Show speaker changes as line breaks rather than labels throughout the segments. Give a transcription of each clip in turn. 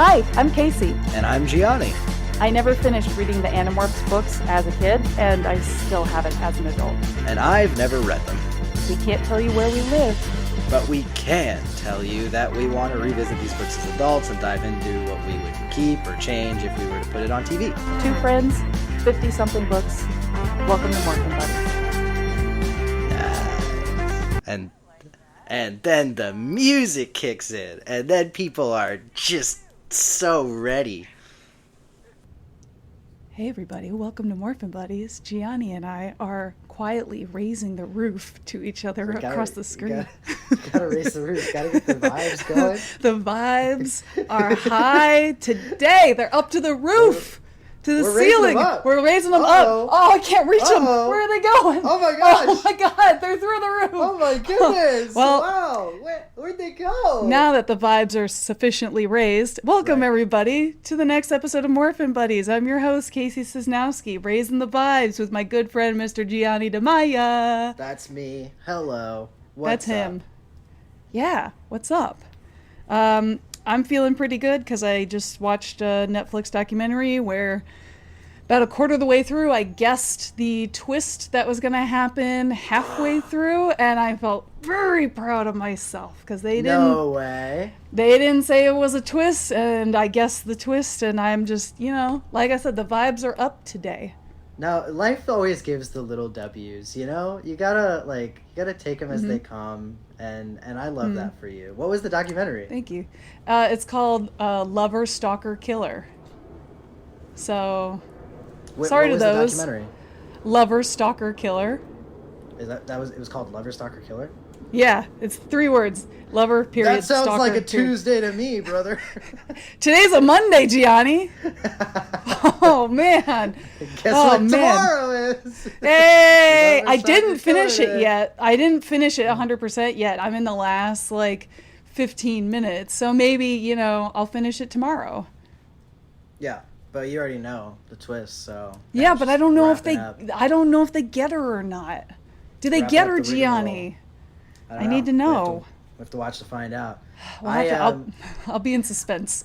Hi, I'm Kacey.
And I'm Gianni.
I never finished reading the Animorphs books as a kid, and I still haven't as an adult.
And I've never read them.
We can't tell you where we live.
But we can tell you that we want to revisit these books as adults and dive into what we would keep or change if we were to put it on TV.
Two friends, 50-something books. Welcome to morphinbuddies.
And then the music kicks in, and then people are just so ready.
Hey everybody, welcome to morphinbuddies. Gianni and I are quietly raising the roof to each other across the screen.
Gotta raise the roof, gotta get the vibes going.
The vibes are high today. They're up to the roof. To the ceiling. We're raising them up. Oh, I can't reach them. Where are they going?
Oh my gosh.
Oh my god, they're through the roof.
Oh my goodness.
Well,
wow. Where'd they go?
Now that the vibes are sufficiently raised, welcome everybody to the next episode of morphinbuddies. I'm your host, Kacey Cisnowski, raising the vibes with my good friend, Mr. Gianni DeMaia.
That's me. Hello.
That's him. Yeah, what's up? I'm feeling pretty good because I just watched a Netflix documentary where about a quarter of the way through I guessed the twist that was going to happen halfway through, and I felt very proud of myself because they didn't say it was a twist, and I guessed the twist, and I'm just, like I said, the vibes are up today.
Now, life always gives the little W's, you gotta take them as they come, and I love that for you. What was the documentary?
Thank you. It's called Lover, Stalker, Killer. So, sorry to those.
The documentary?
Lover, Stalker, Killer.
It was called Lover, Stalker, Killer?
Yeah, it's 3 words. Lover, period,
That sounds
stalker,
like a
period.
Tuesday to me, brother.
Today's a Monday, Gianni. Oh, man.
Guess what tomorrow is?
Hey! I didn't finish it yet. I didn't finish it 100% yet. I'm in the last, 15 minutes. So maybe, I'll finish it tomorrow.
Yeah, but you already know the twist, so...
Yeah, but I don't know if they get her or not. Do they get her, Gianni? I need to know.
We have to watch to find out.
I'll be in suspense.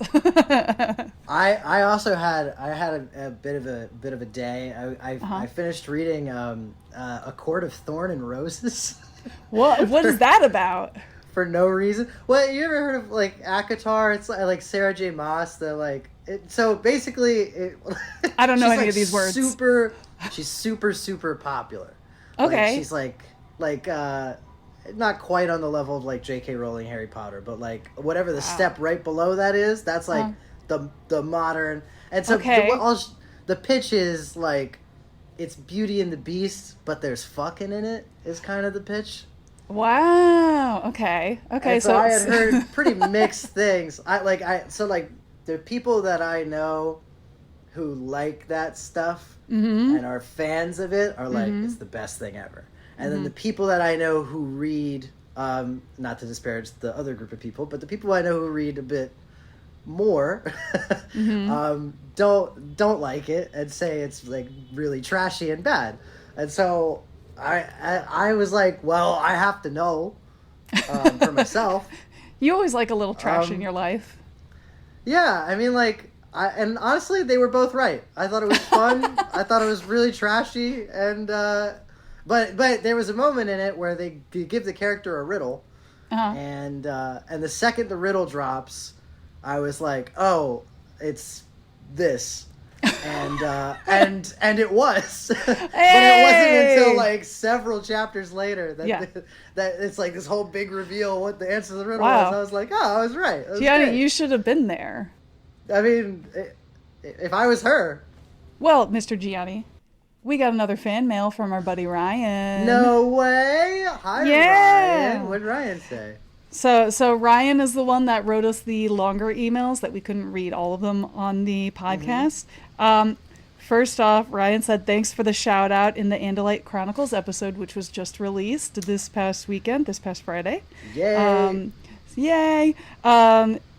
I also had a bit of a day. I finished reading A Court of Thorn and Roses.
What is that about?
For no reason. Well, you ever heard of ACOTAR? It's like Sarah J. Maas. So basically,
I don't know any of these words.
She's super popular.
Okay.
She's not quite on the level of J.K. Rowling, Harry Potter, but whatever the step right below that is, that's the modern. And so the pitch is it's Beauty and the Beast, but there's fucking in it is kind of the pitch.
Wow. Okay.
And so I had heard pretty mixed things. The people that I know who like that stuff and are fans of it are it's the best thing ever. And then the people that I know who read, not to disparage the other group of people, but the people I know who read a bit more, don't like it and say it's really trashy and bad. And so I was like, well, I have to know for myself.
You always like a little trash in your life.
Yeah, I mean, and honestly, they were both right. I thought it was fun. I thought it was really trashy, and but there was a moment in it where they give the character a riddle, and the second the riddle drops, I was like, oh, it's this, and it was, but it wasn't until several chapters later that it's this whole big reveal what the answer to the riddle was. I was like, oh, I was right.
Gianni, you should have been there.
I mean, if I was her.
Well, Mr. Gianni, we got another fan mail from our buddy Ryan.
No way! Hi, Ryan. What did Ryan say?
So Ryan is the one that wrote us the longer emails that we couldn't read all of them on the podcast. First off, Ryan said, thanks for the shout out in the Andalite Chronicles episode, which was just released this past Friday.
Yay!
Yay!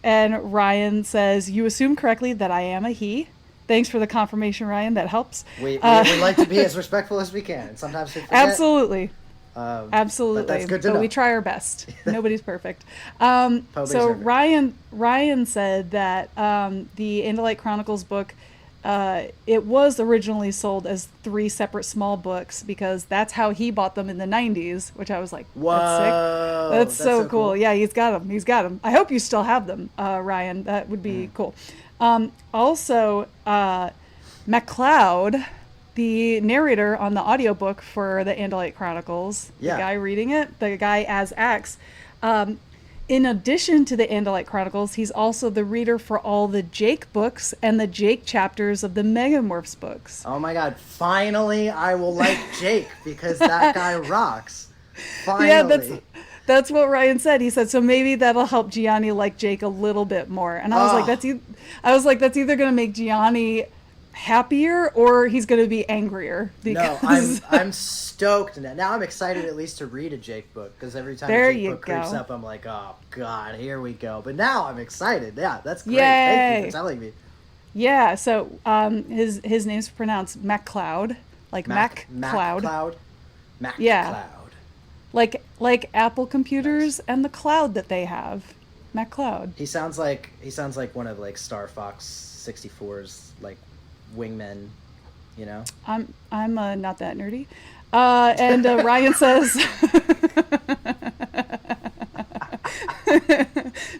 And Ryan says, you assume correctly that I am a he. Thanks for the confirmation, Ryan. That helps.
We like to be as respectful as we can. Sometimes we forget.
Absolutely. Absolutely.
But that's good to
but
know.
we try our best. Nobody's perfect.
Nobody's
So
perfect.
Ryan said that the Andalite Chronicles book, it was originally sold as 3 separate small books because that's how he bought them in the 90s, which I was like, that's sick.
Whoa,
That's
that's
so
so
cool.
cool.
Yeah, he's got them. He's got them. I hope you still have them, Ryan. That would be cool. Also, MacLeod, the narrator on the audiobook for the Andalite Chronicles, the
Yeah.
guy reading it, the guy as Axe, in addition to the Andalite Chronicles, he's also the reader for all the Jake books and the Jake chapters of the Megamorphs books.
Oh my god, finally I will like Jake because that guy rocks.
Yeah,
Finally.
that's what Ryan said. He said so maybe that'll help Gianni like Jake a little bit more. And I was like,
Oh,
I was like, that's either going to make Gianni happier or he's going to be angrier
no,
because
I'm stoked now. Now I'm excited at least to read a Jake book because every time
there
a Jake
you
book creeps
go.
up, I'm like, oh god, here we go. But now I'm excited. Yeah, that's great. Thank you
Yay.
for telling me.
Yeah, so his name's pronounced MacLeod, like Mac Cloud.
Mac
Yeah.
Cloud.
Like Apple
Nice.
computers and the cloud that they have. MacLeod.
He sounds like one of like Star Fox 64's like wingmen, you know?
I'm not that nerdy. And Ryan says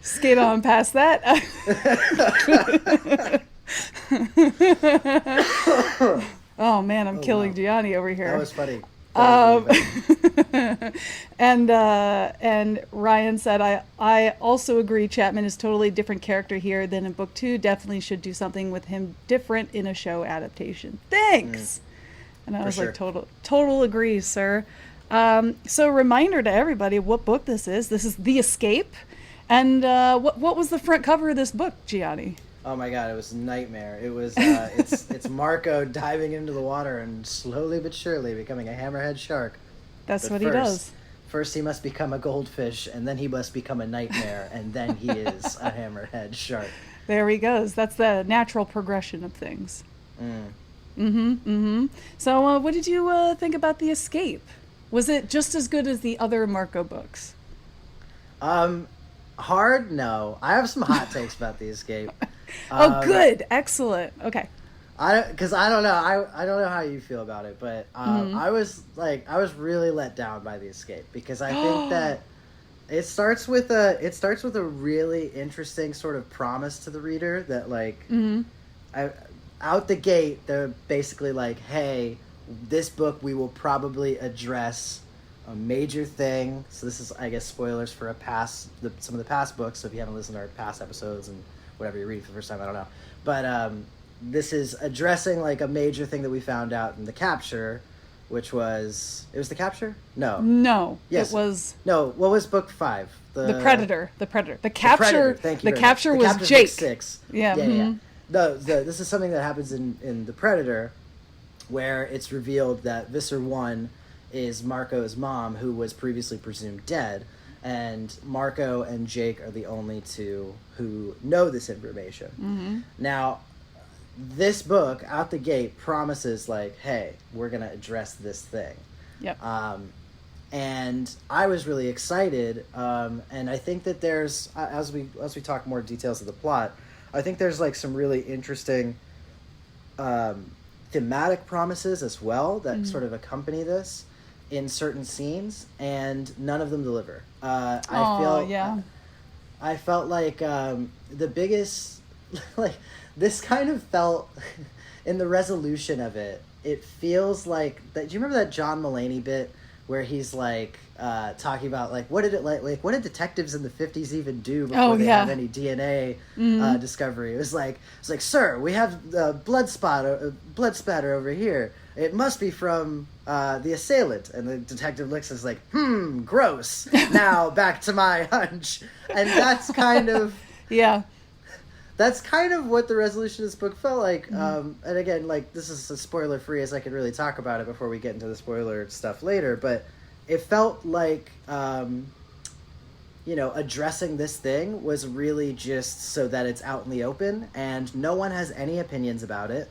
skate on past that. Oh man, I'm
Oh
killing
wow.
Gianni over
That
here.
was funny. That was
Um,
really funny.
and Ryan said, I also agree Chapman is totally different character here than in book 2. Definitely should do something with him different in a show adaptation. Thanks. And I
For
was
sure.
like, total agree, sir. So reminder to everybody what book this is. This is The Escape. And what was the front cover of this book, Gianni?
Oh my god, it was a nightmare. It was it's Marco diving into the water and slowly but surely becoming a hammerhead shark.
That's
But
what he does.
First he must become a goldfish, and then he must become a nightmare, and then he is a hammerhead shark.
There he goes. That's the natural progression of things.
Mm.
So what did you think about The Escape? Was it just as good as the other Marco books?
Hard? No. I have some hot takes about the escape.
Oh, good. Excellent. Okay.
Because I don't know. I don't know how you feel about it, but I was really let down by the escape because I think that it starts with a really interesting sort of promise to the reader that like out the gate they're basically like, hey, this book we will probably address a major thing. So this is, I guess, spoilers for some of the past books. So if you haven't listened to our past episodes and whatever you're reading for the first time, I don't know. But this is addressing like a major thing that we found out in the capture, which was the capture?
No.
Yes.
It was
No. What was book 5?
the Predator. The Predator. The
The
capture.
Predator. Thank you
The
very
capture
much.
was
Capture's
Jake.
book 6.
Yeah.
Yeah. This is something that happens in the Predator, where it's revealed that Visser 1 is Marco's mom, who was previously presumed dead, and Marco and Jake are the only two who know this information. Now, this book, out the gate, promises, like, hey, we're going to address this thing.
Yep.
And I was really excited, and I think that there's, as we talk more details of the plot, I think there's, like, some really interesting thematic promises as well that sort of accompany this in certain scenes, and none of them deliver. I felt like the biggest, like, this kind of felt in the resolution of it. It feels like that. Do you remember that John Mulaney bit where he's like talking about like what did detectives in the 50s even do before they had any DNA discovery? It was like, sir, we have blood spatter over here. It must be from the assailant. And the detective looks and is like, gross. Now back to my hunch. And that's kind of that's kind of what the resolution of this book felt like. And again, like, this is as spoiler free as I could really talk about it before we get into the spoiler stuff later. But it felt like, addressing this thing was really just so that it's out in the open and no one has any opinions about it.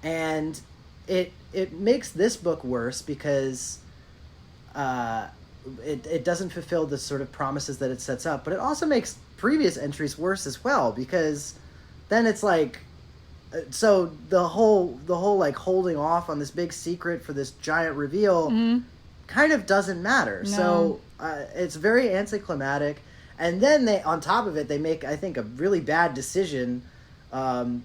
And it makes this book worse because it doesn't fulfill the sort of promises that it sets up, but it also makes previous entries worse as well, because then it's like, so the whole like holding off on this big secret for this giant reveal kind of doesn't matter.
No.
So it's very anticlimactic, and then they, on top of it, they make, I think, a really bad decision, and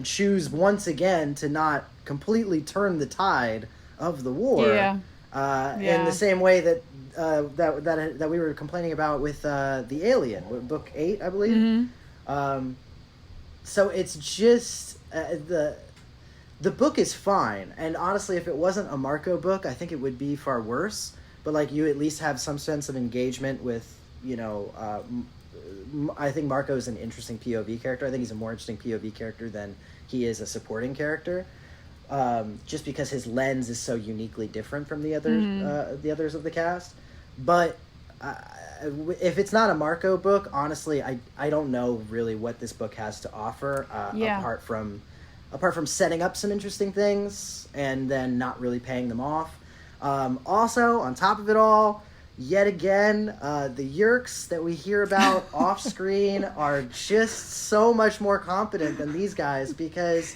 choose once again to not completely turn the tide of the war.
Yeah.
In the same way that we were complaining about with the Alien, book 8, I believe. So it's just the book is fine, and honestly, if it wasn't a Marco book, I think it would be far worse. But like, you at least have some sense of engagement with, you know. I think Marco is an interesting POV character. I think he's a more interesting POV character than he is a supporting character. Just because his lens is so uniquely different from the others of the cast. But if it's not a Marco book, honestly, I don't know really what this book has to offer, apart from setting up some interesting things and then not really paying them off. Also, on top of it all, yet again, the Yerks that we hear about off screen are just so much more competent than these guys, because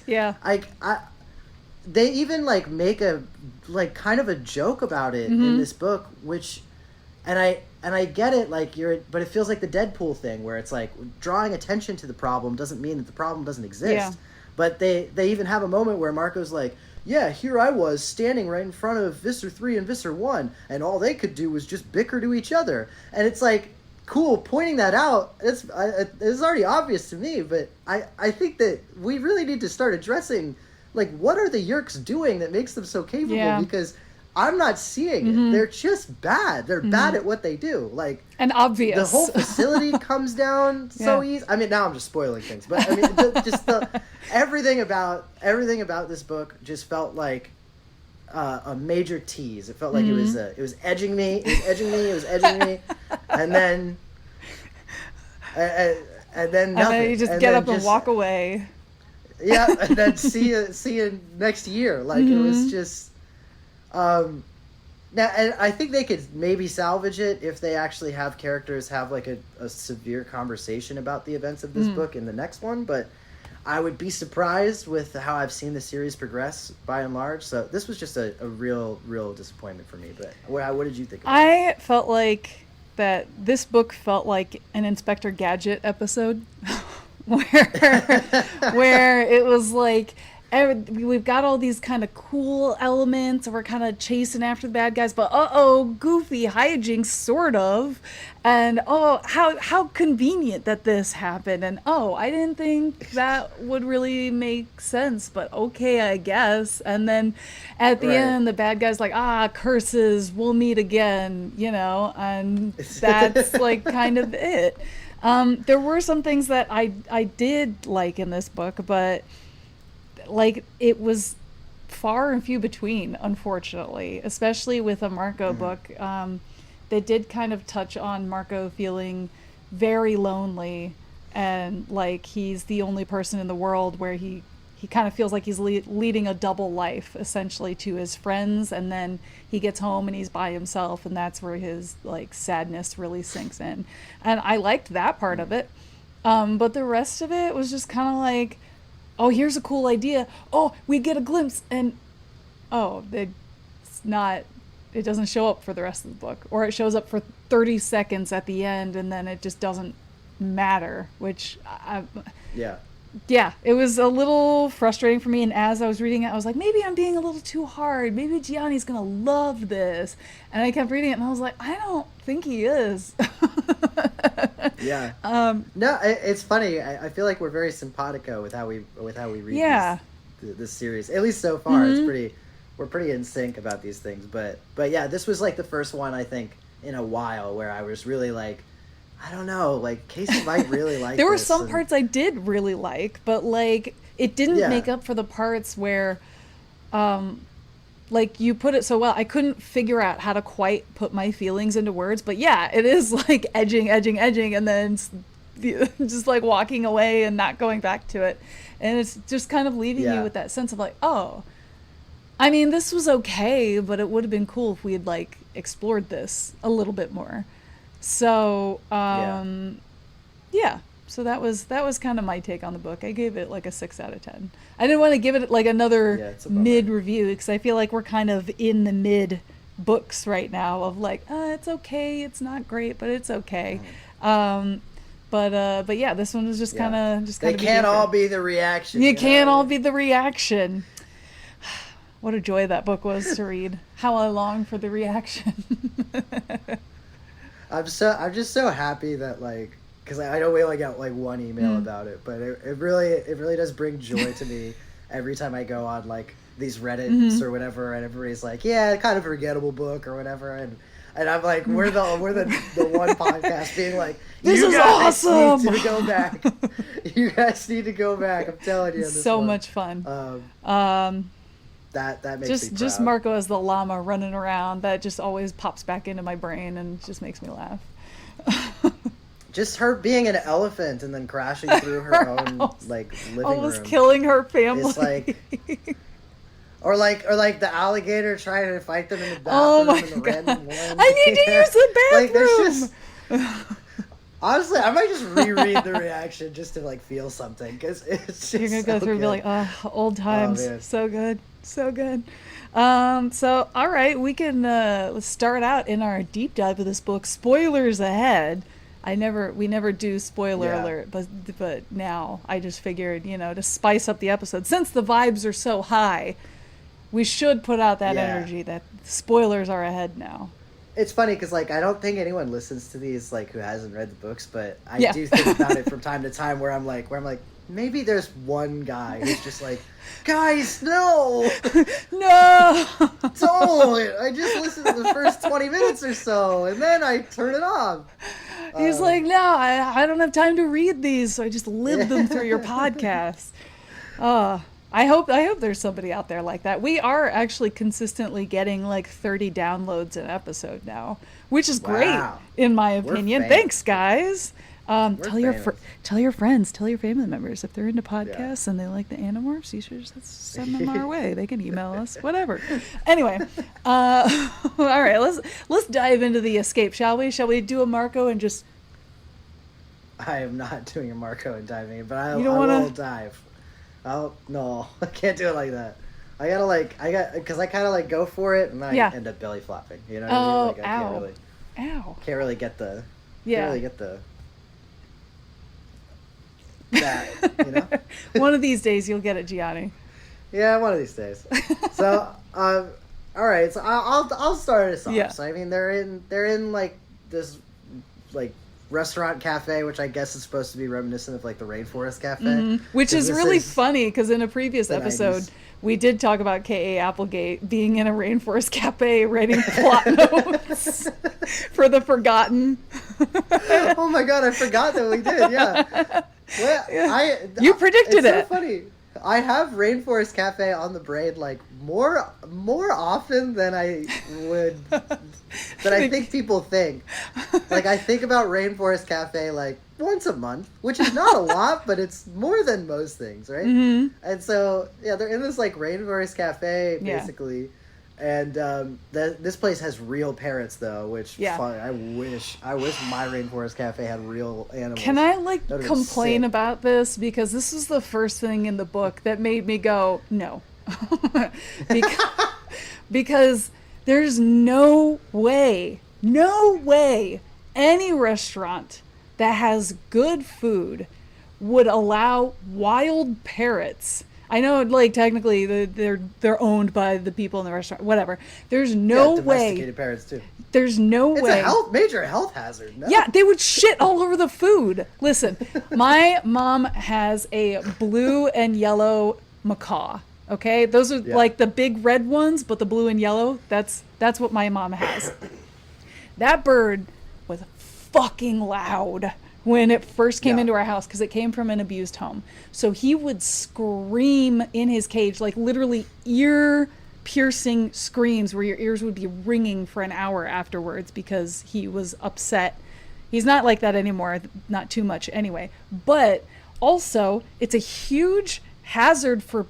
they even like make a like kind of a joke about it in this book, which, and I get it, like, but it feels like the Deadpool thing, where it's like, drawing attention to the problem doesn't mean that the problem doesn't exist.
Yeah.
But they even have a moment where Marco's like, yeah, here I was standing right in front of Visser 3 and Visser 1, and all they could do was just bicker to each other. And it's like, cool, pointing that out, it's already obvious to me, but I think that we really need to start addressing, like, what are the Yerks doing that makes them so capable?
Yeah.
Because I'm not seeing it. They're just bad. They're bad at what they do. Like,
and obvious.
The whole facility comes down so easy. I mean, now I'm just spoiling things, but I mean, everything about this book just felt like a major tease. It felt like it was edging me. It was edging me, and then nothing.
And then you just get up and walk away.
Yeah, and then see you next year. Like, it was just. Now, and I think they could maybe salvage it if they actually have characters have like a severe conversation about the events of this book in the next one, but I would be surprised with how I've seen the series progress by and large. So this was just a real disappointment for me. But what did you think of it?
I felt like that this book felt like an Inspector Gadget episode where it was like, we've got all these kind of cool elements, and we're kind of chasing after the bad guys, but goofy hijinks, sort of, and how convenient that this happened, and I didn't think that would really make sense, but okay, I guess. And then at the end, the bad guy's like, curses, we'll meet again, you know, and that's like kind of it. There were some things that I did like in this book, but like, it was far and few between, unfortunately, especially with a Marco book. They did kind of touch on Marco feeling very lonely, and like he's the only person in the world, where he kind of feels like he's leading a double life, essentially, to his friends, and then he gets home and he's by himself, and that's where his like sadness really sinks in. And I liked that part of it, but the rest of it was just kind of like, here's a cool idea. We get a glimpse, and it doesn't show up for the rest of the book, or it shows up for 30 seconds at the end, and then it just doesn't matter, which it was a little frustrating for me. And as I was reading it, I was like, maybe I'm being a little too hard. Maybe Gianni's gonna love this. And I kept reading it, and I was like, I don't think he is.
Yeah. No, it's funny. I feel like we're very simpatico with how we read this series. At least so far, we're pretty in sync about these things. But yeah, this was like the first one, I think, in a while where I was really like, I don't know, like, Kacey might really like.
There were
this,
some parts I did really like, but like, it didn't make up for the parts where, like, you put it so well, I couldn't figure out how to quite put my feelings into words. But yeah, it is like edging, and then just like walking away and not going back to it. And it's just kind of leaving you with that sense of like, I mean, this was okay, but it would have been cool if we had like explored this a little bit more. So,
Yeah.
yeah. So that was kind of my take on the book. I gave it like a 6 out of 10. I didn't want to give it like another
Yeah, it's a bummer.
mid review because I feel like we're kind of in the mid books right now of like, it's okay, it's not great, but it's okay.
Mm.
Um, but yeah, this one was just
Yeah.
kind of just
They
kind of
can't
mediocre.
all be the reaction.
You
You
can't
know?
all be the reaction. What a joy that book was to read. How I long for the reaction.
I'm just so happy that like because I know we only got like one email about it, but it really does bring joy to me every time I go on like these Reddits or whatever, and everybody's like, yeah, kind of a forgettable book or whatever, and I'm like, we're the one podcast being like,
This
you
is
guys
awesome!
need to go back. You guys need to go back. I'm telling you, on this
So
one.
much fun.
Um, that makes me proud.
Just Marco as the llama running around, that just always pops back into my brain and just makes me laugh.
Just her being an elephant and then crashing through her own
house.
like living
Almost
room.
killing her family.
It's like, or like the alligator trying to fight them in the
Oh
bathroom
my
in the
God.
random one.
I need to use the
Like there's
bathroom!
just honestly, I might just reread the reaction just to like feel something because it's just
You're gonna go
so
through and be
good.
like, oh, old times.
Man.
So good. So good. So all right, we can let's start out in our deep dive of this book. Spoilers ahead. We never do spoiler
Yeah.
alert, but now I just figured, to spice up the episode, since the vibes are so high, we should put out that
Yeah.
energy that spoilers are ahead now.
It's funny because like I don't think anyone listens to these like who hasn't read the books, but I
Yeah.
do think about it from time to time where I'm like maybe there's one guy who's just like, guys, no,
No.
don't. I just listened to the first 20 minutes or so, and then I turn it off.
He's like, no, I don't have time to read these, so I just live them through your podcast. I hope there's somebody out there like that. We are actually consistently getting like 30 downloads an episode now, which is great
Wow.
in my
We're
opinion.
famous.
Thanks, guys. Tell your
famous.
tell your friends, tell your family members if they're into podcasts and they like the Animorphs. You should just send them our way. They can email us, whatever. Anyway, all right, let's dive into the escape, shall we? Shall we do a Marco and just?
I am not doing a Marco and diving, but I
You don't
will
wanna-
dive. Oh no, I can't do it like that. I got because I kind of like go for it and then
Yeah.
I end up belly flopping. You know?
Oh,
What I mean? Like,
ow. Ow.
can't really get the.
Yeah.
Can't really get the. That, you know?
One of these days you'll get it, Gianni.
Yeah, one of these days. So, all right. So I'll start us off.
Yeah.
So I mean, they're in like this like restaurant cafe, which I guess is supposed to be reminiscent of like the Rainforest Cafe,
Which
'Cause
is
this
really
is
funny because in a previous
the
episode
90s.
we did talk about K.A. Applegate being in a Rainforest Cafe writing plot notes for the forgotten.
Oh my god, I forgot that we did. Yeah. Well,
You predicted
it's so
it.
funny. I have Rainforest Cafe on the brain like more often than I would than I think people think. Like I think about Rainforest Cafe like once a month, which is not a lot, but it's more than most things, right?
Mhm.
And so yeah, they're in this like Rainforest Cafe
Yeah.
basically. And this place has real parrots though, which
Yeah.
I wish my Rainforest Cafe had real animals.
Can I like
That'd have been
complain
sick.
about this? Because this is the first thing in the book that made me go, no. because there's no way any restaurant that has good food would allow wild parrots. I know, like technically, they're owned by the people in the restaurant. Whatever. There's no way.
Domesticated parrots too.
There's no
It's
way.
a major health hazard. No?
Yeah, they would shit all over the food. Listen, my mom has a blue and yellow macaw. Okay, those are
Yeah.
like the big red ones, but the blue and yellow. That's what my mom has. That bird was fucking loud when it first came
Yeah.
into our house because it came from an abused home. So he would scream in his cage, like literally ear piercing screams where your ears would be ringing for an hour afterwards because he was upset. He's not like that anymore, not too much anyway. But also, it's a huge hazard for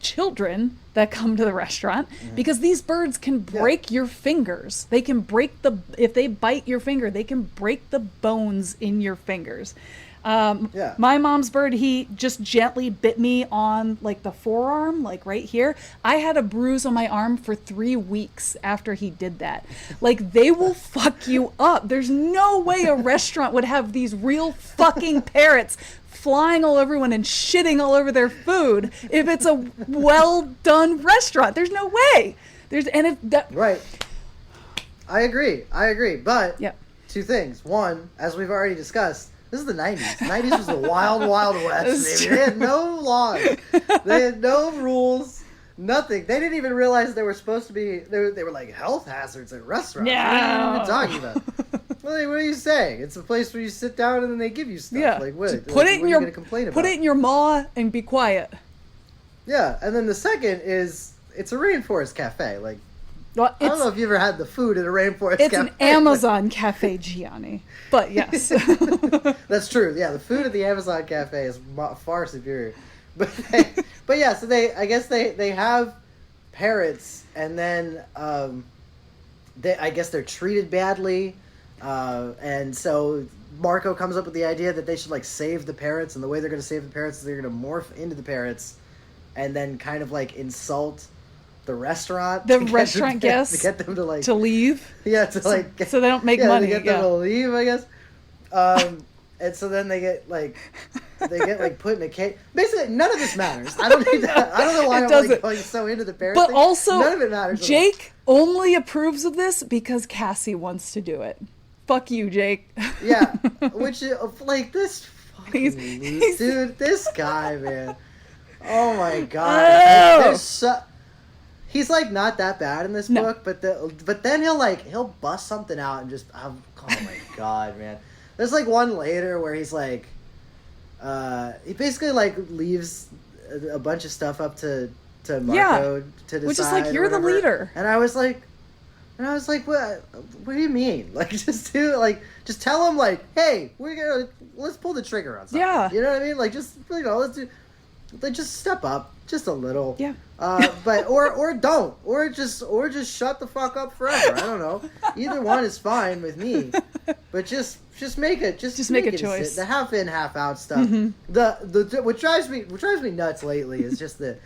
children that come to the restaurant because these birds can break your fingers. They can break if they bite your finger, they can break the bones in your fingers. My mom's bird, he just gently bit me on like the forearm, like right here. I had a bruise on my arm for 3 weeks after he did that. Like, they will fuck you up. There's no way a restaurant would have these real fucking parrots flying all over everyone and shitting all over their food if it's a well done restaurant. There's no way.
Right. I agree. But two things. One, as we've already discussed, this is the 90s. The 90s was the wild, wild west, baby. They had no laws. They had no rules. Nothing. They didn't even realize they were supposed to be... They were like health hazards at restaurants.
No.
What are you even talking about? What are you saying? It's a place where you sit down and then they give you stuff.
Yeah.
Like, what?
Put
What
it in
are you
your
going to complain about?
Put it in your maw and be quiet.
Yeah. And then the second is... It's a Rainforest Cafe. Like...
Well,
I don't know if you ever had the food at a Rainforest Cafe.
It's an Amazon Cafe, Gianni. But yes.
That's true. Yeah, the food at the Amazon Cafe is far superior. But yeah, so I guess they have parrots, and then I guess they're treated badly, and so Marco comes up with the idea that they should like save the parrots, and the way they're going to save the parrots is they're going to morph into the parrots, and then kind of like insult the restaurant,
guests
to get them to like
to leave.
Yeah, to like
so they don't make money.
To get them to leave, I guess. And so then they get like put in a cage. Basically, none of this matters. I don't know why I'm like going so into the parrot
But
thing.
also,
none of it matters.
Jake only approves of this because Cassie wants to do it. Fuck you, Jake.
Yeah, which like this fucking dude, this guy, man. Oh my god.
Oh.
He's like not that bad in this book, but then he'll bust something out and just oh my god, man. There's like one later where he's like, he basically like leaves a bunch of stuff up to Marco to decide.
Which is like, you're the leader.
And I was like, what do you mean? Like just tell him like, hey, let's pull the trigger on something. Yeah. You know what I mean? Like just just step up just a little.
Yeah.
But or don't or just shut the fuck up forever. I don't know. Either one is fine with me. But just make it make a choice. The half in, half out stuff. Mm-hmm. The what drives me nuts lately is just the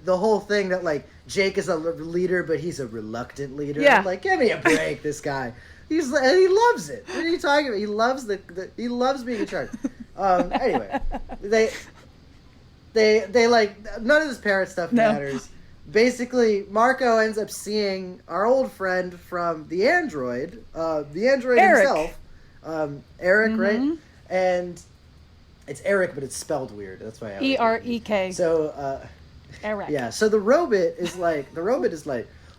whole thing that like Jake is a leader, but he's a reluctant leader.
Yeah.
I'm like, give me a break, this guy. He loves it. What are you talking about? He loves he loves being in charge. Anyway, they like none of this parrot stuff matters. Basically, Marco ends up seeing our old friend from the android Eric. Himself, Eric, mm-hmm. Right? And it's Eric, but it's spelled weird. That's why I
Erek.
So,
Eric.
Yeah. So the robot is like,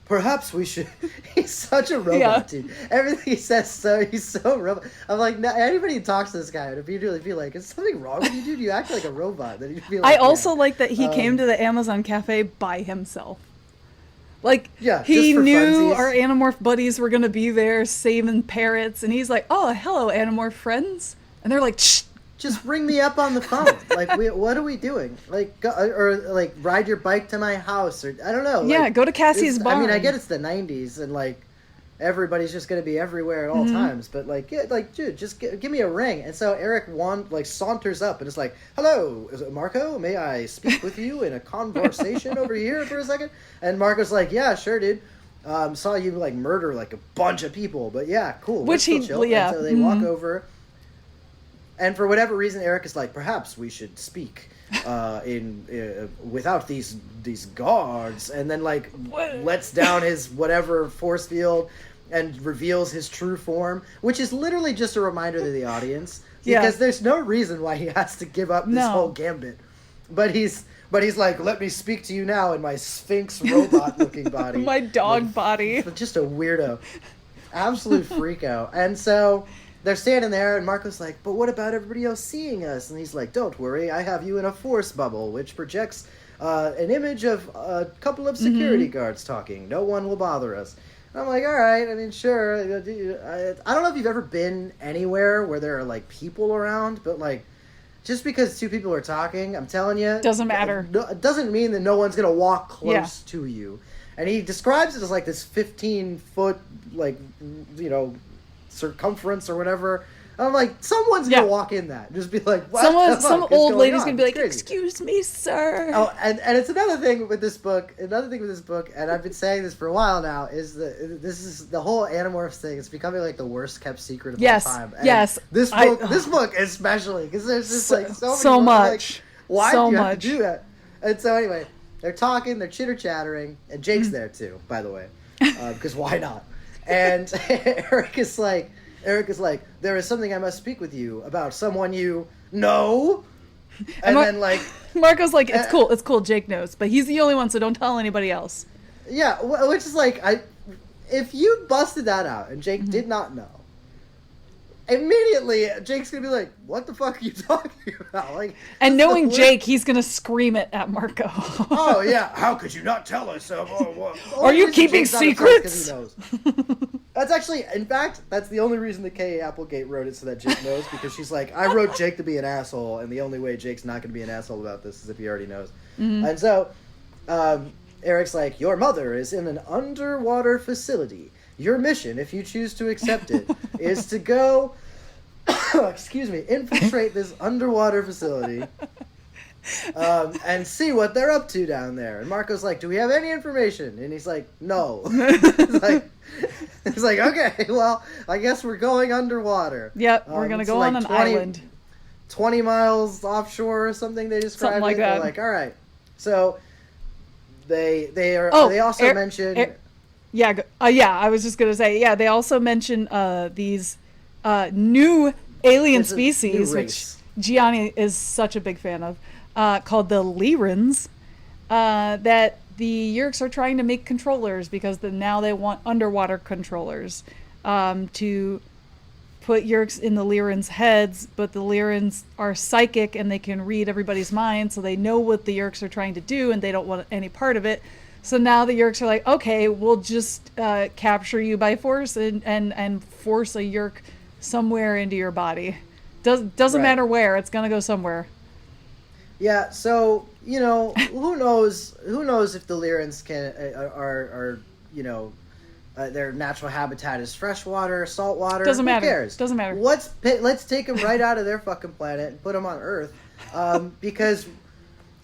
perhaps we should. He's such a robot, dude. Everything he says, he's so robot. I'm like, anybody who talks to this guy would immediately be like, is something wrong with you, dude? You act like a robot. Then you'd be like,
I also like that he came to the Amazon Cafe by himself. Like, he knew our Animorph buddies were going to be there saving parrots, and he's like, oh, hello, Animorph friends. And they're like, shh.
Just ring me up on the phone. Like, what are we doing? Like, or like, ride your bike to my house, or I don't know.
Yeah,
like,
go to Cassie's barn.
I mean, I get it's the '90s, and like, everybody's just gonna be everywhere at all times. But like, dude, just give me a ring. And so Eric saunters up and is like, "Hello, is it Marco? May I speak with you in a conversation over here for a second?" And Marco's like, "Yeah, sure, dude. Saw you like murder like a bunch of people, but yeah, cool."
Which he,
chill.
yeah.
And so they walk over. And for whatever reason, Eric is like, perhaps we should speak without these guards, and then like lets down his whatever force field and reveals his true form, which is literally just a reminder to the audience because there's no reason why he has to give up this whole gambit. But he's like, let me speak to you now in my Sphinx robot-looking body,
my dog body,
just a weirdo, absolute freako, and so. They're standing there, and Marco's like, but what about everybody else seeing us? And he's like, don't worry, I have you in a force bubble, which projects an image of a couple of security guards talking. No one will bother us. And I'm like, all right, I mean, sure. I don't know if you've ever been anywhere where there are, like, people around, but, like, just because two people are talking, I'm telling you,
Doesn't matter.
It doesn't mean that no one's gonna walk close
Yeah.
to you. And he describes it as like this 15-foot, like, circumference or whatever. I'm like, someone's gonna walk in that. Just be like, what
Some old lady's gonna be like,
Crazy.
"Excuse me, sir."
Oh, and it's another thing with this book. And I've been saying this for a while now, is that this is the whole Animorphs thing. It's becoming like the worst kept secret of all time. And
yes.
This book especially, because there's just like
so much.
Like, why
so
do you
much.
have to do that? And so anyway, they're talking, they're chitter chattering, and Jake's there too, by the way, because why not? And Eric is like, there is something I must speak with you about, someone you know. And then like
Marco's like, it's cool, Jake knows, but he's the only one, so don't tell anybody else.
Yeah, which is like, if you busted that out and Jake did not know, immediately Jake's gonna be like, what the fuck are you talking about? Like,
and knowing Jake, he's gonna scream it at Marco.
Oh yeah, how could you not tell us?
Are you keeping secrets?
That's actually, in fact, that's the only reason that Kay Applegate wrote it, so that Jake knows, because she's like, I wrote Jake to be an asshole, and the only way Jake's not going to be an asshole about this is if he already knows. Mm-hmm. And so, Eric's like, your mother is in an underwater facility. Your mission, if you choose to accept it, is to go, infiltrate this underwater facility, and see what they're up to down there. And Marco's like, do we have any information? And he's like, no. He's like, okay, well, I guess we're going underwater.
Yep, we're going to go on an island.
20 miles offshore or something, they described
something like
it.
That.
They're like, all right. So they also mention...
I was just going to say, they also mention these new alien species, which Gianni is such a big fan of, called the Lyrans, that the Yeerks are trying to make controllers, because now they want underwater controllers to put Yeerks in the Lyrans' heads, but the Lyrans are psychic and they can read everybody's mind, so they know what the Yeerks are trying to do and they don't want any part of it. So now the Yeerks are like, okay, we'll just capture you by force and force a Yeerk somewhere into your body. Doesn't matter where, it's gonna go somewhere.
Yeah, so who knows if the Lyrans are their natural habitat is freshwater, saltwater.
Doesn't matter.
Who cares?
Doesn't matter.
Let's take them right out of their fucking planet and put them on Earth, because.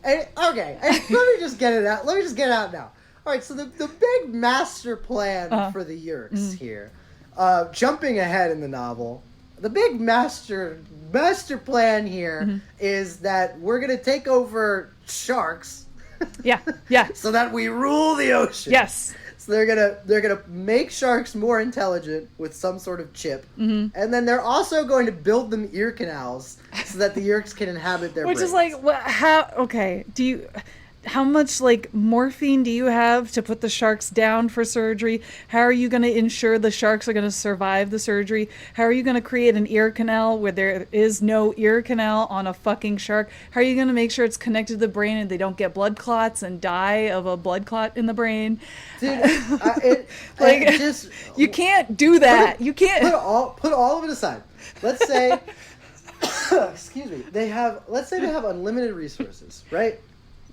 Let me just get it out. Let me just get it out now. All right, so the big master plan for the Yeerks here, jumping ahead in the novel, the big master plan here is that we're gonna take over sharks.
Yeah.
So that we rule the ocean.
Yes.
So they're gonna make sharks more intelligent with some sort of chip, and then they're also going to build them ear canals so that the Yeerks can inhabit their brains.
Which is like, how much like morphine do you have to put the sharks down for surgery? How are you going to ensure the sharks are going to survive the surgery? How are you going to create an ear canal where there is no ear canal on a fucking shark? How are you going to make sure it's connected to the brain and they don't get blood clots and die of a blood clot in the brain?
Dude,
you can't do that. You can't
put all of it aside. Let's say, excuse me, let's say they have unlimited resources, right?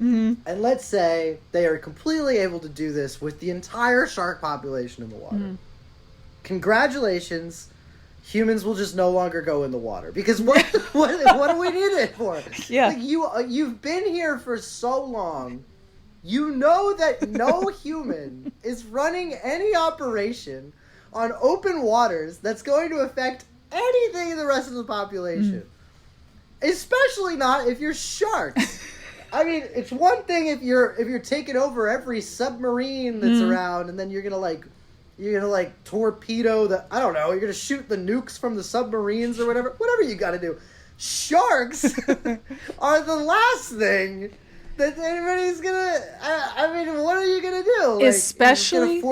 Mm-hmm. And let's say they are completely able to do this with the entire shark population in the water. Mm-hmm. Congratulations, humans will just no longer go in the water, because what do we need it for?
Yeah,
like you've been here for so long. You know that no human is running any operation on open waters that's going to affect anything in the rest of the population. Especially not if you're sharks. I mean, it's one thing if you're taking over every submarine that's around, and then you're gonna torpedo you're gonna shoot the nukes from the submarines or whatever you gotta do. Sharks are the last thing that anybody's gonna. I mean, what are you gonna do? Like,
especially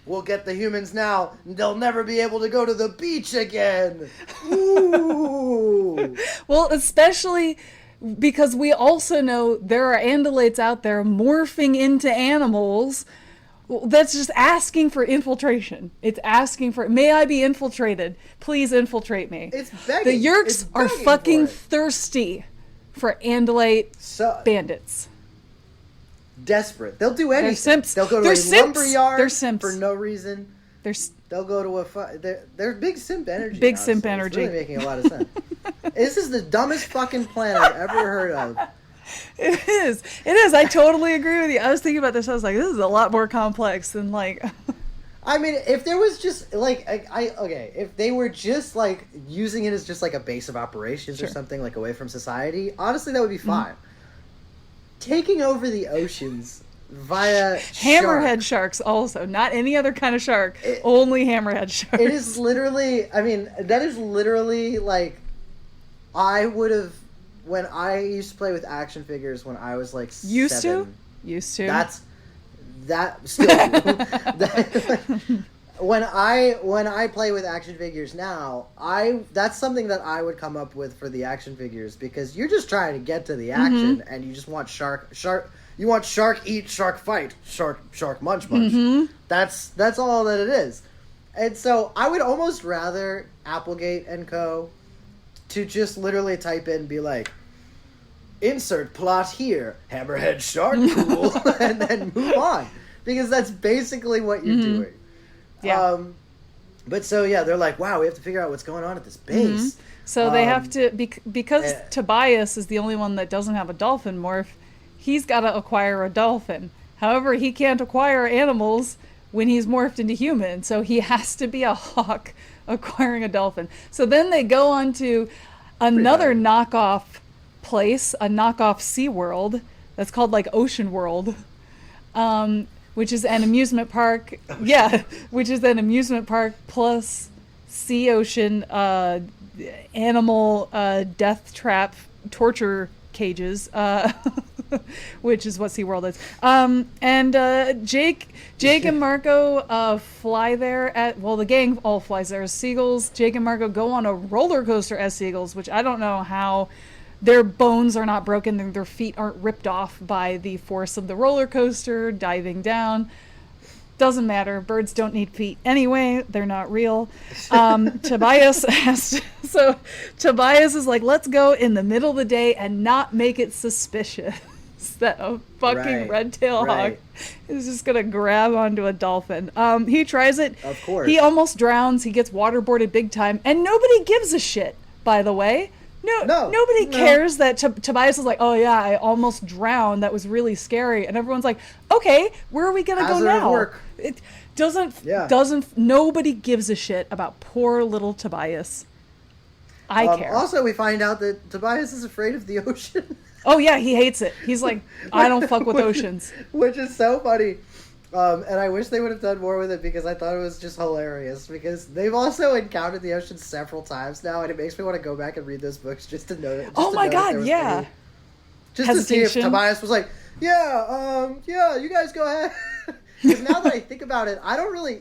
we'll get the humans now, and they'll never be able to go to the beach again. Ooh.
Well, especially because we also know there are andalates out there morphing into animals Well, that's just asking for infiltration. It's asking for, may I be infiltrated? Please infiltrate me.
It's begging.
The Yerks
It's
are
begging
fucking
for it.
thirsty for Andalite
So
bandits.
desperate. They'll do anything.
They're simps.
They'll go to
They're
a
simps.
lumber yard
They're simps.
for no reason. They'll go to they're big simp energy.
Big
honestly.
simp energy.
It's really making a lot of sense. This is the dumbest fucking plan I've ever heard of.
It is. It is. I totally agree with you. I was thinking about this. I was like, this is a lot more complex than like.
I mean, if there was just like okay, if they were just like using it as just like a base of operations or something, like away from society, honestly, that would be fine. Taking over the oceans via
Hammerhead sharks also, not any other kind of shark, only hammerhead sharks.
It is literally, I mean, that is literally like, I would have, when I used to play with action figures when I was like
Used
seven,
to?
That still do. When I play with action figures now, that's something that I would come up with for the action figures, because you're just trying to get to the action and you just want shark you want shark eat, shark fight, shark munch. That's all that it is. And so I would almost rather Applegate and Co. to just literally type in and be like, insert plot here, hammerhead shark, cool, and then move on. Because that's basically what you're doing.
Yeah.
But so, yeah, they're like, wow, we have to figure out what's going on at this base.
So they have to, because Tobias is the only one that doesn't have a dolphin morph, he's got to acquire a dolphin. However, he can't acquire animals when he's morphed into human, so he has to be a hawk acquiring a dolphin. So then they go on to another knockoff place, a knockoff SeaWorld that's called like Ocean World, which is an amusement park. Yeah, which is an amusement park plus sea ocean animal death trap torture cages, which is what SeaWorld is. And Jake and Marco fly there the gang all flies there as seagulls. Jake and Marco go on a roller coaster as seagulls, which I don't know how their bones are not broken, their feet aren't ripped off by the force of the roller coaster diving down. Doesn't matter. Birds don't need feet anyway. They're not real. Tobias Tobias is like, let's go in the middle of the day and not make it suspicious that a fucking red-tailed hawk is just going to grab onto a dolphin. He tries it.
Of course.
He almost drowns. He gets waterboarded big time. And nobody gives a shit, by the way. Nobody cares that Tobias is like, oh yeah, I almost drowned. That was really scary. And everyone's like, okay, where are we going to go now?
Work?
It doesn't, nobody gives a shit about poor little Tobias. I care.
Also, we find out that Tobias is afraid of the ocean.
Oh yeah, he hates it. He's like, I don't fuck with oceans.
Which is so funny. And I wish they would have done more with it, because I thought it was just hilarious, because they've also encountered the ocean several times now, and it makes me want to go back and read those books just to know that.
Oh my god, yeah.
Just to see if Tobias was like, yeah, you guys go ahead. Because now that I think about it,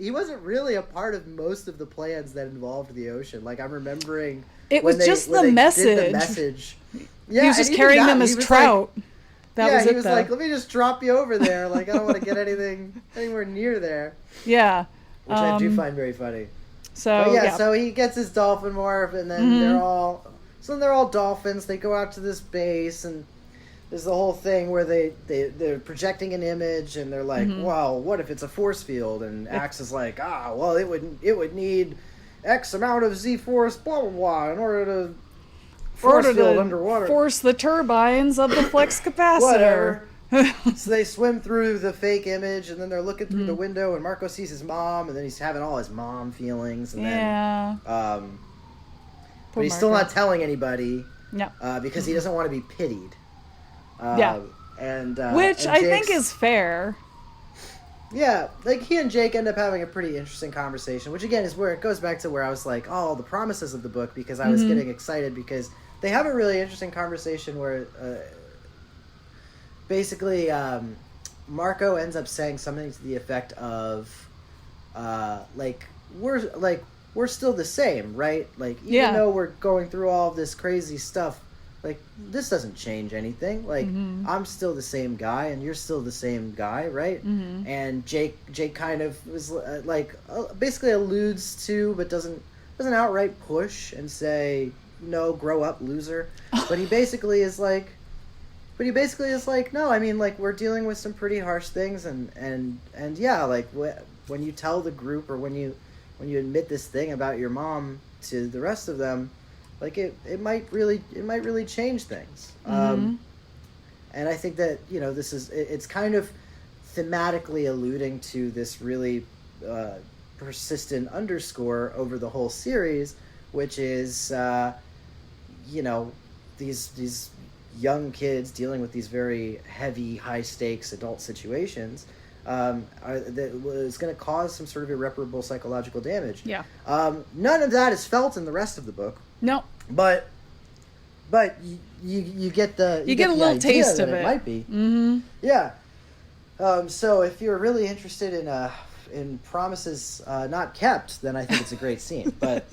he wasn't really a part of most of the plans that involved the ocean. Like, I'm remembering
it was just the message.
Yeah,
he was just carrying them as trout.
He was like, let me just drop you over there. Like, I don't want to get anywhere near there.
Yeah.
Which I do find very funny.
So,
so he gets his dolphin morph, and then they're all dolphins. They go out to this base, and there's the whole thing where they're projecting an image, and they're like, well, what if it's a force field? And Axe is like, well, it would need X amount of Z force, blah, blah, blah, in order to underwater.
Force the turbines of the flex capacitor.
Whatever. So they swim through the fake image, and then they're looking through the window, and Marco sees his mom, and then he's having all his mom feelings, and then but he's still not telling anybody.
No.
Because he doesn't want to be pitied.
Which I think is fair.
Yeah, like he and Jake end up having a pretty interesting conversation, which again is where it goes back to where I was like, oh, the promises of the book, because I was getting excited because they have a really interesting conversation where basically Marco ends up saying something to the effect of we're still the same, right? Like, even though we're going through all of this crazy stuff, like this doesn't change anything. Like I'm still the same guy, and you're still the same guy, right? And Jake kind of was basically alludes to, but doesn't outright push and say no, grow up, loser. But he basically is like. But he basically is like, no, I mean, like, we're dealing with some pretty harsh things, and yeah, like, when you tell the group, or when you admit this thing about your mom to the rest of them, like, it might really change things. And I think that, you know, it's kind of thematically alluding to this really persistent underscore over the whole series, which is, you know, these young kids dealing with these very heavy, high-stakes adult situations is going to cause some sort of irreparable psychological damage.
Yeah.
None of that is felt in the rest of the book.
No.
But you get the
you get a little taste of
it. It might be. Mm-hmm. Yeah. So if you're really interested in promises not kept, then I think it's a great scene. But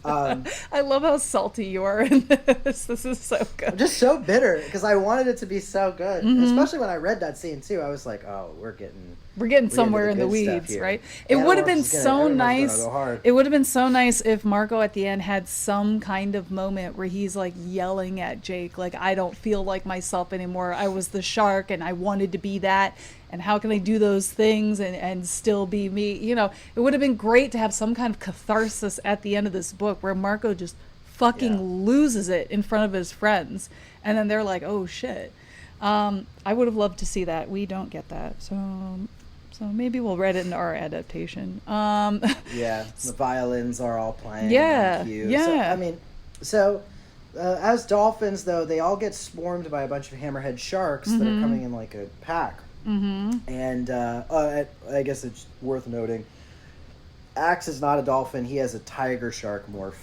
I love how salty you are in this. This is so good.
I'm just so bitter because I wanted it to be so good. Especially when I read that scene too. I was like, oh, we're getting
somewhere in the weeds, right? It would have been so nice. It would have been so nice if Marco at the end had some kind of moment where he's like yelling at Jake, like, I don't feel like myself anymore. I was the shark and I wanted to be that. And how can I do those things and still be me? You know, it would have been great to have some kind of catharsis at the end of this book where Marco just fucking loses it in front of his friends. And then they're like, oh, shit. I would have loved to see that. We don't get that. So maybe we'll read it in our adaptation.
Yeah, the violins are all playing.
Yeah,
on cue.
yeah.
So, I mean, as dolphins, though, they all get swarmed by a bunch of hammerhead sharks that are coming in like a pack. And I guess it's worth noting, Axe is not a dolphin. He has a tiger shark morph.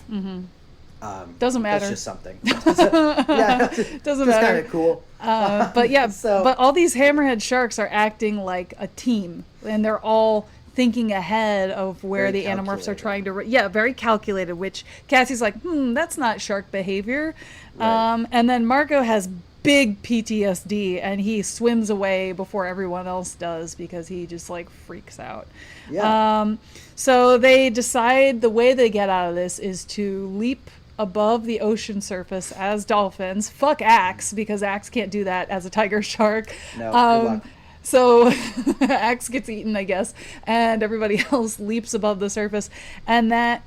Doesn't matter.
That's just something. Yeah,
doesn't matter.
Kind of cool.
But yeah, but all these hammerhead sharks are acting like a team, and they're all thinking ahead of where the Animorphs are trying to... very calculated, which Cassie's like, that's not shark behavior. Right. And then Marco has big PTSD, and he swims away before everyone else does because he just like freaks out. Yeah. So they decide the way they get out of this is to leap above the ocean surface as dolphins. Fuck Axe, because Axe can't do that as a tiger shark.
No, good luck.
So Axe gets eaten, I guess, and everybody else leaps above the surface, and that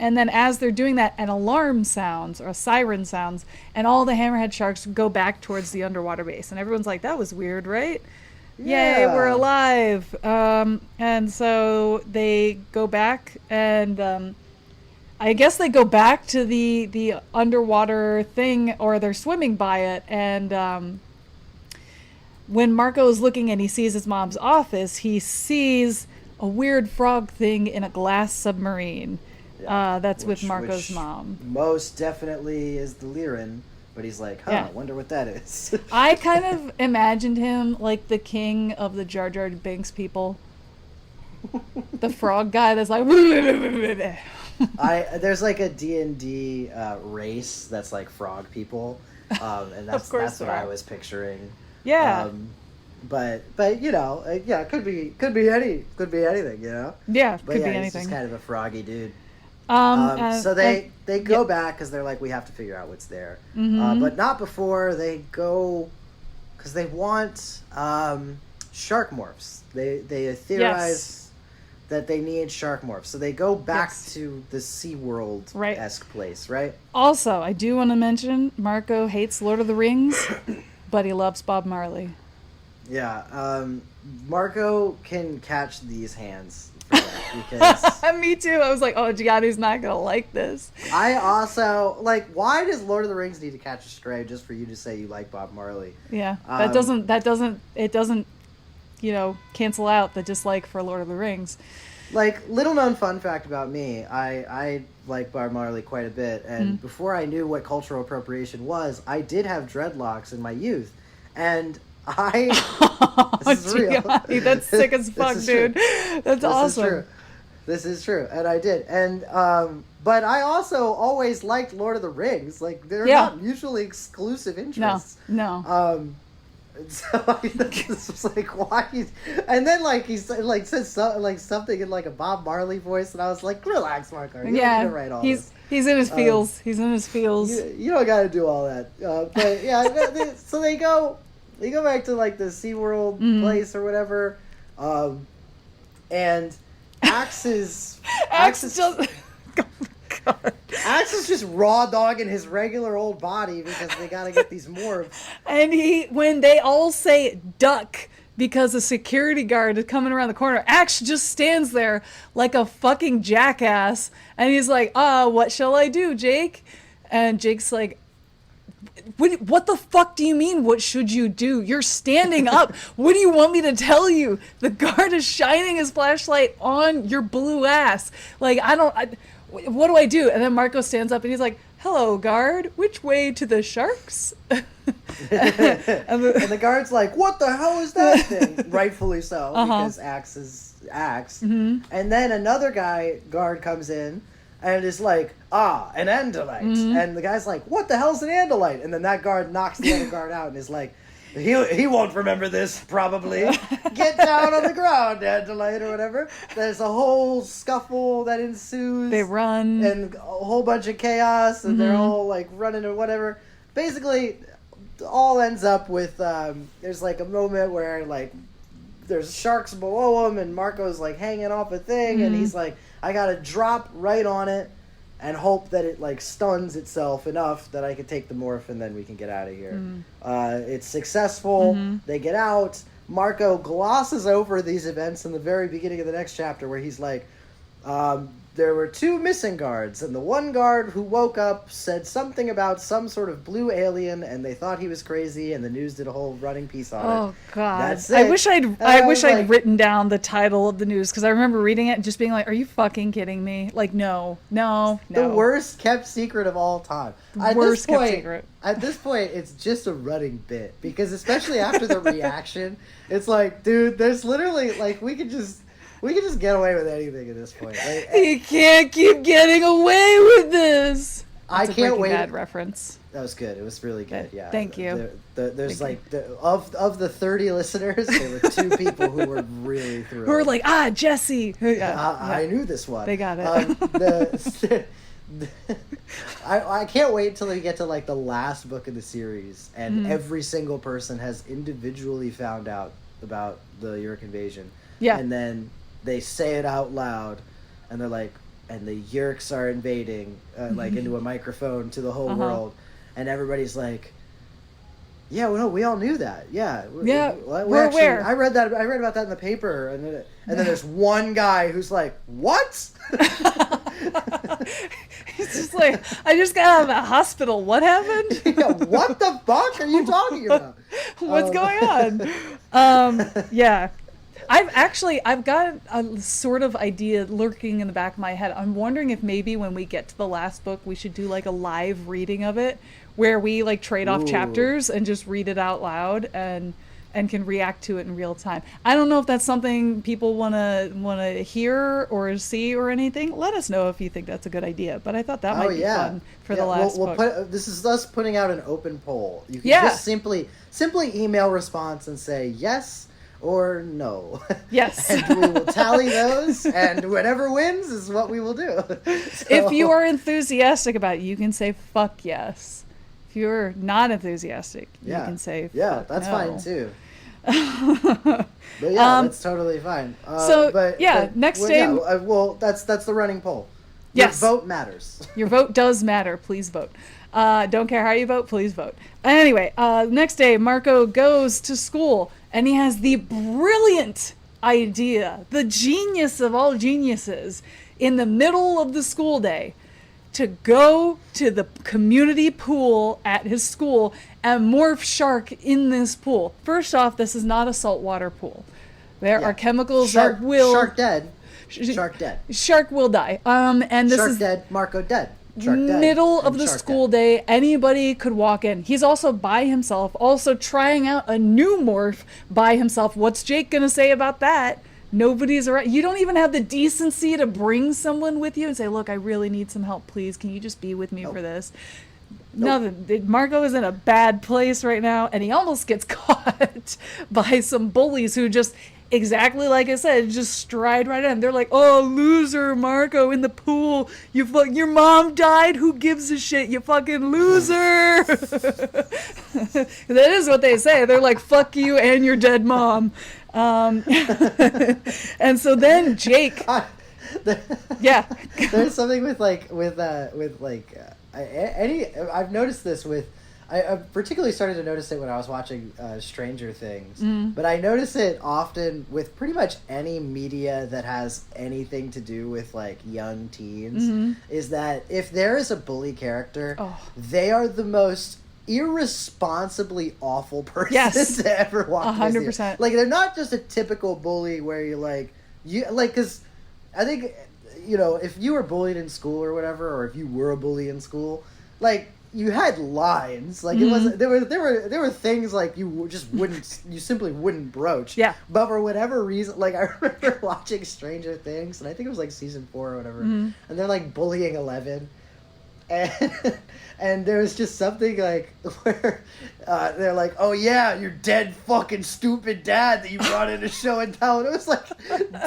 and then as they're doing that, an alarm sounds, or a siren sounds, and all the hammerhead sharks go back towards the underwater base. And everyone's like, that was weird, right? Yeah. Yay, we're alive. And so they go back, and I guess they go back to the underwater thing, or they're swimming by it. And when Marco is looking and he sees his mom's office, he sees a weird frog thing in a glass submarine. That's with Marco's mom.
Most definitely is the Lyran, but he's like, I wonder what that is.
I kind of imagined him like the king of the Jar Jar Binks people. The frog guy that's like...
There's like a D&D race that's like frog people, and that's what I was picturing.
Yeah.
But you know, it could be anything, you know.
Yeah,
but
could be
he's
anything.
Just kind of a froggy dude. So they go back because they're like, we have to figure out what's there, but not before they go, because they want shark morphs. They theorize that they need shark morphs, so they go back to the SeaWorld-esque place, right?
Also, I do want to mention Marco hates Lord of the Rings, but he loves Bob Marley.
Yeah, Marco can catch these hands. Because
me too. I was like, oh, Gianni's not gonna like this.
I also like, why does Lord of the Rings need to catch a stray just for you to say you like Bob Marley?
Yeah, it doesn't you know, cancel out the dislike for Lord of the Rings.
Like, little known fun fact about me, I like Bob Marley quite a bit, and before I knew what cultural appropriation was, I did have dreadlocks in my youth, and this is real.
That's sick as fuck, dude. That's awesome.
This is true, and I did. And but I also always liked Lord of the Rings. Like they're not mutually exclusive interests.
No.
So this was like why he's, and then like he like says something in like a Bob Marley voice, and I was like, relax, Marco. You don't need to write all this.
He's in his feels. He's in his feels.
You don't got to do all that. But yeah, so they go back to like the SeaWorld place or whatever, and Axe is
just. God.
Axe is just raw dogging his regular old body because they gotta get these morphs.
And when they all say duck because a security guard is coming around the corner, Axe just stands there like a fucking jackass. And he's like, what shall I do, Jake? And Jake's like, what the fuck do you mean, what should you do? You're standing up. What do you want me to tell you? The guard is shining his flashlight on your blue ass. Like, what do I do? And then Marco stands up and he's like, hello, guard. Which way to the sharks? and
the guard's like, what the hell is that thing? Rightfully so, because Axe is Axe. Mm-hmm. And then another guard comes in and is like, an Andalite. Mm-hmm. And the guy's like, what the hell's an Andalite? And then that guard knocks the other guard out and is like, he won't remember this, probably. Get down on the ground, Andalite, or whatever. There's a whole scuffle that ensues.
They run.
And a whole bunch of chaos, and they're all, like, running or whatever. Basically, all ends up with, there's, like, a moment where, like, there's sharks below him, and Marco's, like, hanging off a thing, and he's like, I gotta drop right on it and hope that it like stuns itself enough that I can take the morph and then we can get out of here. It's successful. They get out. Marco glosses over these events in the very beginning of the next chapter where he's like, there were 2 missing guards, and the one guard who woke up said something about some sort of blue alien, and they thought he was crazy, and the news did a whole running piece on it.
Oh God!
That's it.
I wish I'd written down the title of the news, because I remember reading it and just being like, "Are you fucking kidding me?" Like, no. The
worst kept secret of all time. At this point, it's just a running bit, because especially after the reaction, it's like, dude, there's literally like we could just get away with anything at this point. Like,
you can't keep getting away with this.
That's I can't wait.
Bad reference.
That was good. It was really good. Yeah.
Thank you.
There's of the 30 listeners, there were 2 people who were really thrilled.
Who were like, Jesse.
I knew this one.
They got it.
I can't wait till we get to like the last book of the series, and every single person has individually found out about the Yeerk invasion.
Yeah.
And then they say it out loud, and they're like, and the Yeerks are invading, like into a microphone to the whole world, and everybody's like, yeah, well, no, we all knew that. Yeah.
We're aware.
I read about that in the paper, and then there's one guy who's like, what?
He's just like, I just got out of the hospital. What happened?
Yeah, what the fuck are you talking about?
What's going on? Yeah. I've got a sort of idea lurking in the back of my head. I'm wondering if maybe when we get to the last book, we should do like a live reading of it, where we like trade off chapters and just read it out loud and can react to it in real time. I don't know if that's something people wanna hear or see or anything. Let us know if you think that's a good idea. But I thought that might be fun for the last book.
This is us putting out an open poll. You can just simply email response and say yes or no.
Yes.
And we will tally those, and whatever wins is what we will do. So,
if you are enthusiastic about it, you can say fuck yes. If you're not enthusiastic, you can say fuck
that's
no.
fine too. But yeah, that's totally fine.
Next day.
That's the running poll.
Yes.
Your vote matters.
Your vote does matter. Please vote. Don't care how you vote. Please vote. Anyway, next day, Marco goes to school, and he has the brilliant idea, the genius of all geniuses, in the middle of the school day, to go to the community pool at his school and morph shark in this pool. First off, this is not a saltwater pool. There are chemicals that will...
Shark dead. Shark dead.
Shark will die. And this
Shark
is...
dead, Marco dead. Shark dead.
Middle of the school day, anybody could walk in. He's also by himself, also trying out a new morph by himself. What's Jake gonna say about that? Nobody's around. You don't even have the decency to bring someone with you and say, look, I really need some help, please. Can you just be with me for this? Nothing. Marco is in a bad place right now, and he almost gets caught by some bullies who just, exactly like I said, just stride right in. They're like, oh, loser, Marco, in the pool. Your mom died? Who gives a shit, you fucking loser? That is what they say. They're like, fuck you and your dead mom. And so then Jake, yeah,
there's something with I've noticed this with, I particularly started to notice it when I was watching Stranger Things, but I notice it often with pretty much any media that has anything to do with like young teens, is that if there is a bully character, they are the most irresponsibly awful person to ever walk
100%.
Like, they're not just a typical bully where because I think, if you were bullied in school or whatever, or if you were a bully in school, like, you had lines. Like, it wasn't, there were things like you simply wouldn't broach.
Yeah.
But for whatever reason, like, I remember watching Stranger Things, and I think it was like season 4 or whatever, and they're like bullying Eleven. And there was just something like where they're like, oh yeah, your dead fucking stupid dad that you brought in to show and tell. And it was like,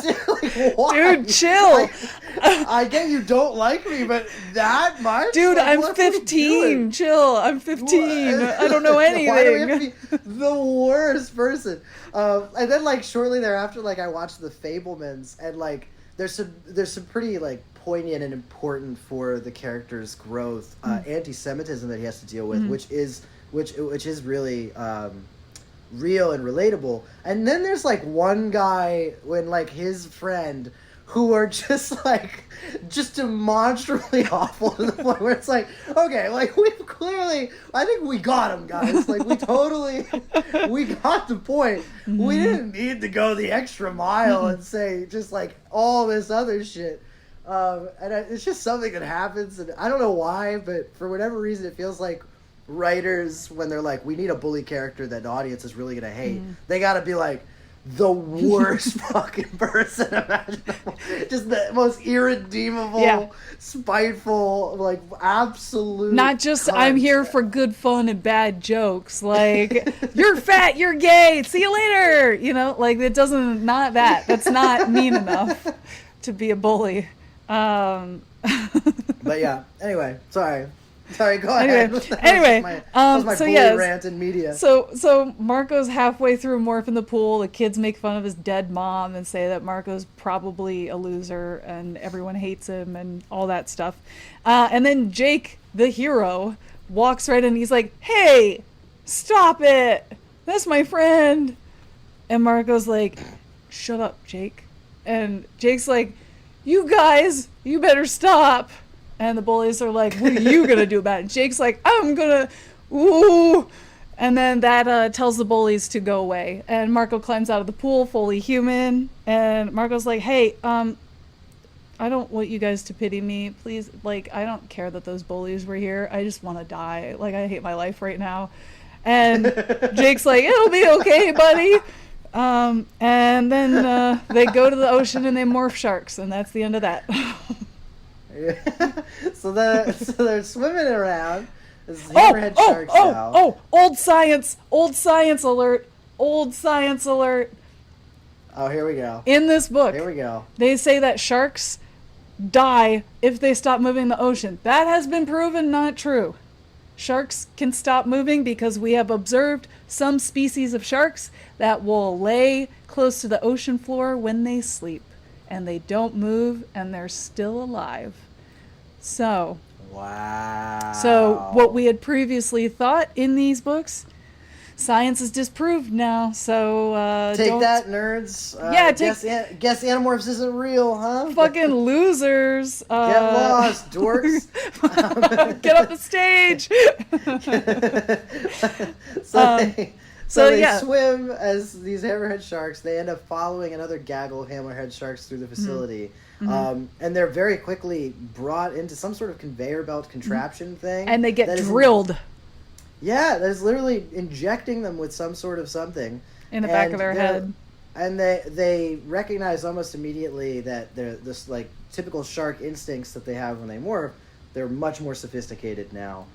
dude, why?
Dude, chill.
Like, I get you don't like me, but that much?
Dude,
like,
I'm 15. Chill. I'm 15. I don't know anything.
Why do we have to be the worst person? And then like shortly thereafter, like I watched The Fablemans, and like there's some pretty like poignant and important for the character's growth anti-Semitism that he has to deal with, which is really real and relatable. And then there's like one guy when like his friend who are just like demonstrably awful to the point where it's like, okay, like we've clearly, I think we got him, guys. Like we got the point. We didn't need to go the extra mile and say just like all this other shit. It's just something that happens, and I don't know why, but for whatever reason, it feels like writers, when they're like, we need a bully character that the audience is really gonna hate, they gotta be like the worst fucking person imaginable, just the most irredeemable, spiteful, like absolute. Not just cunt.
I'm here for good fun and bad jokes, like you're fat, you're gay, see you later. Like it doesn't. Not that. That's not mean enough to be a bully.
But yeah, anyway, sorry, go ahead.
Anyway,
that was my bully rant in media.
So Marco's halfway through Morph in the pool. The kids make fun of his dead mom and say that Marco's probably a loser and everyone hates him and all that stuff. And then Jake, the hero, walks right in. He's like, hey, stop it. That's my friend. And Marco's like, shut up, Jake. And Jake's like, you guys, you better stop. And the bullies are like, what are you going to do about it? And Jake's like, I'm going to, ooh. And then that tells the bullies to go away. And Marco climbs out of the pool, fully human. And Marco's like, hey, I don't want you guys to pity me. Please, like, I don't care that those bullies were here. I just want to die. Like, I hate my life right now. And Jake's like, it'll be okay, buddy. And then they go to the ocean and they morph sharks, and that's the end of that.
So they're swimming around. This is hammerhead sharks now.
Old science alert. Old science alert.
Oh, here we go.
In this book,
here we go.
They say that sharks die if they stop moving in the ocean. That has been proven not true. Sharks can stop moving because we have observed some species of sharks that will lay close to the ocean floor when they sleep. And they don't move, and they're still alive. So,
wow.
So what we had previously thought in these books, science is disproved now. So
take that, nerds. Guess Animorphs isn't real, huh?
Fucking losers.
Get lost, dorks.
Get off the stage.
So they swim as these hammerhead sharks. They end up following another gaggle of hammerhead sharks through the facility. And they're very quickly brought into some sort of conveyor belt contraption thing.
And they get drilled.
That is literally injecting them with some sort of something.
In the back of their head.
and they recognize almost immediately that they're this like typical shark instincts that they have when they morph. They're much more sophisticated now.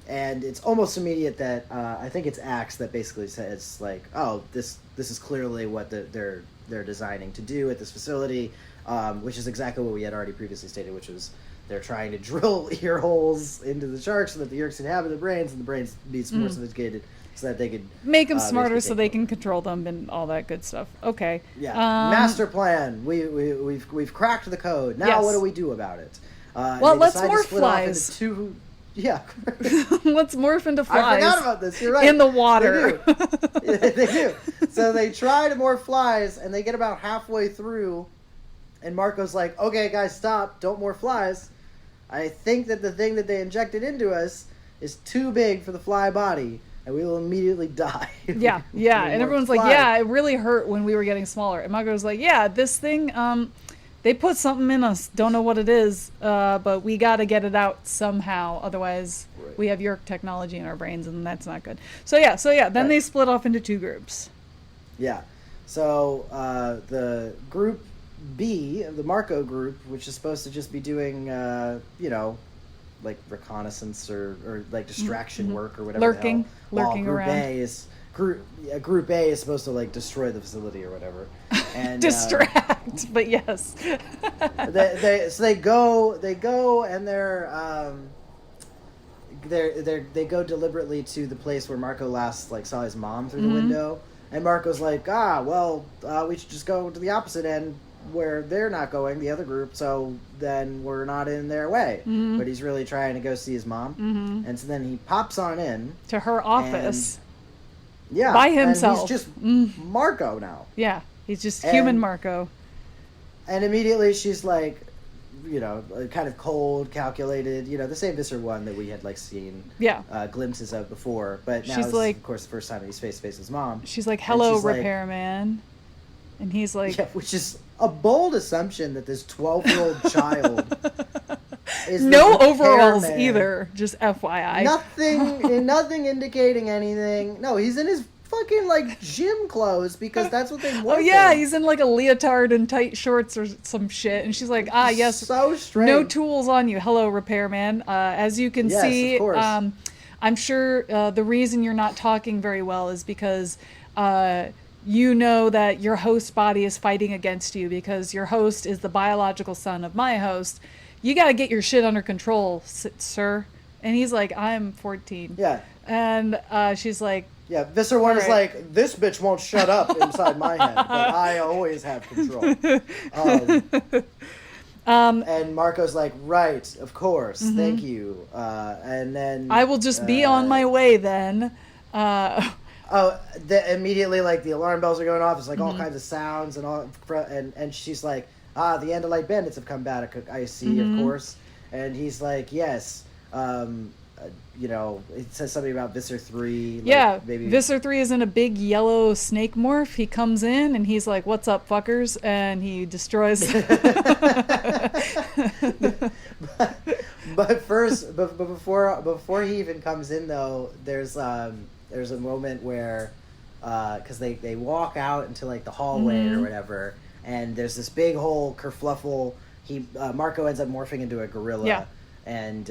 And it's almost immediate that I think it's Axe that basically says like, oh, this is clearly what they're designing to do at this facility, which is exactly what we had already previously stated, which was they're trying to drill ear holes into the sharks so that the Yeerks inhabit the brains, and the brains be more sophisticated so that they could
make them smarter so they can control them and all that good stuff. Okay.
Yeah. Master plan. We've cracked the code. Now what do we do about it?
Well, let's morph flies.
Yeah.
Let's morph into flies.
I forgot about this. You're right.
In the water.
They do. So they try to morph flies, and they get about halfway through, and Marco's like, okay, guys, stop. Don't morph flies. I think that the thing that they injected into us is too big for the fly body, and we will immediately die.
Yeah. And everyone's like, yeah, it really hurt when we were getting smaller. And Marco's like, yeah, this thing, they put something in us. Don't know what it is, but we got to get it out somehow. Otherwise, we have Yeerk technology in our brains, and that's not good. So yeah. Then they split off into two groups. Yeah.
So the group B, the Marco group, which is supposed to just be doing, like reconnaissance or like distraction work or whatever.
Lurking around.
Group A is supposed to like destroy the facility or whatever. And
distract, but yes.
they go and they go deliberately to the place where Marco last like saw his mom through the window, and Marco's like, we should just go to the opposite end where they're not going, the other group, so then we're not in their way. But he's really trying to go see his mom, and so then he pops on in
to her office.
Yeah,
by himself.
And he's just Marco now.
Yeah, he's just human Marco.
And immediately she's like, kind of cold, calculated, the same Visser one that we had like seen glimpses of before. But now she's like, of course, the first time he's face to face with his mom.
She's like, hello, repairman. And he's like...
Yeah, which is a bold assumption that this 12-year-old child is
no overalls either, just FYI.
Nothing indicating anything. No, he's in his fucking like gym clothes because that's what they want.
Oh yeah, he's in like a leotard and tight shorts or some shit, and she's like, yes,
so strange.
No tools on you. Hello, repairman. As you can see,
of course.
I'm sure the reason you're not talking very well is because you know that your host body is fighting against you because your host is the biological son of my host. You got to get your shit under control, sir. And he's like, I'm 14.
Yeah.
And she's like...
Yeah, Visser 1 is like, this bitch won't shut up inside my head, but I always have control. And Marco's like, right, of course, thank you. And then...
I will just be on my way then.
Immediately, like, the alarm bells are going off. It's like all kinds of sounds and all. And she's like, the Andalite bandits have come back, I see, of course. And he's like, yes. It says something about Visser 3. Like, maybe...
Visser 3 is in a big yellow snake morph. He comes in and he's like, what's up, fuckers? And he destroys... but first, before he even comes in, though, there's a moment where, because they walk out into, like, the hallway or whatever, and there's this big whole kerfluffle. Marco ends up morphing into a gorilla. Yeah.
And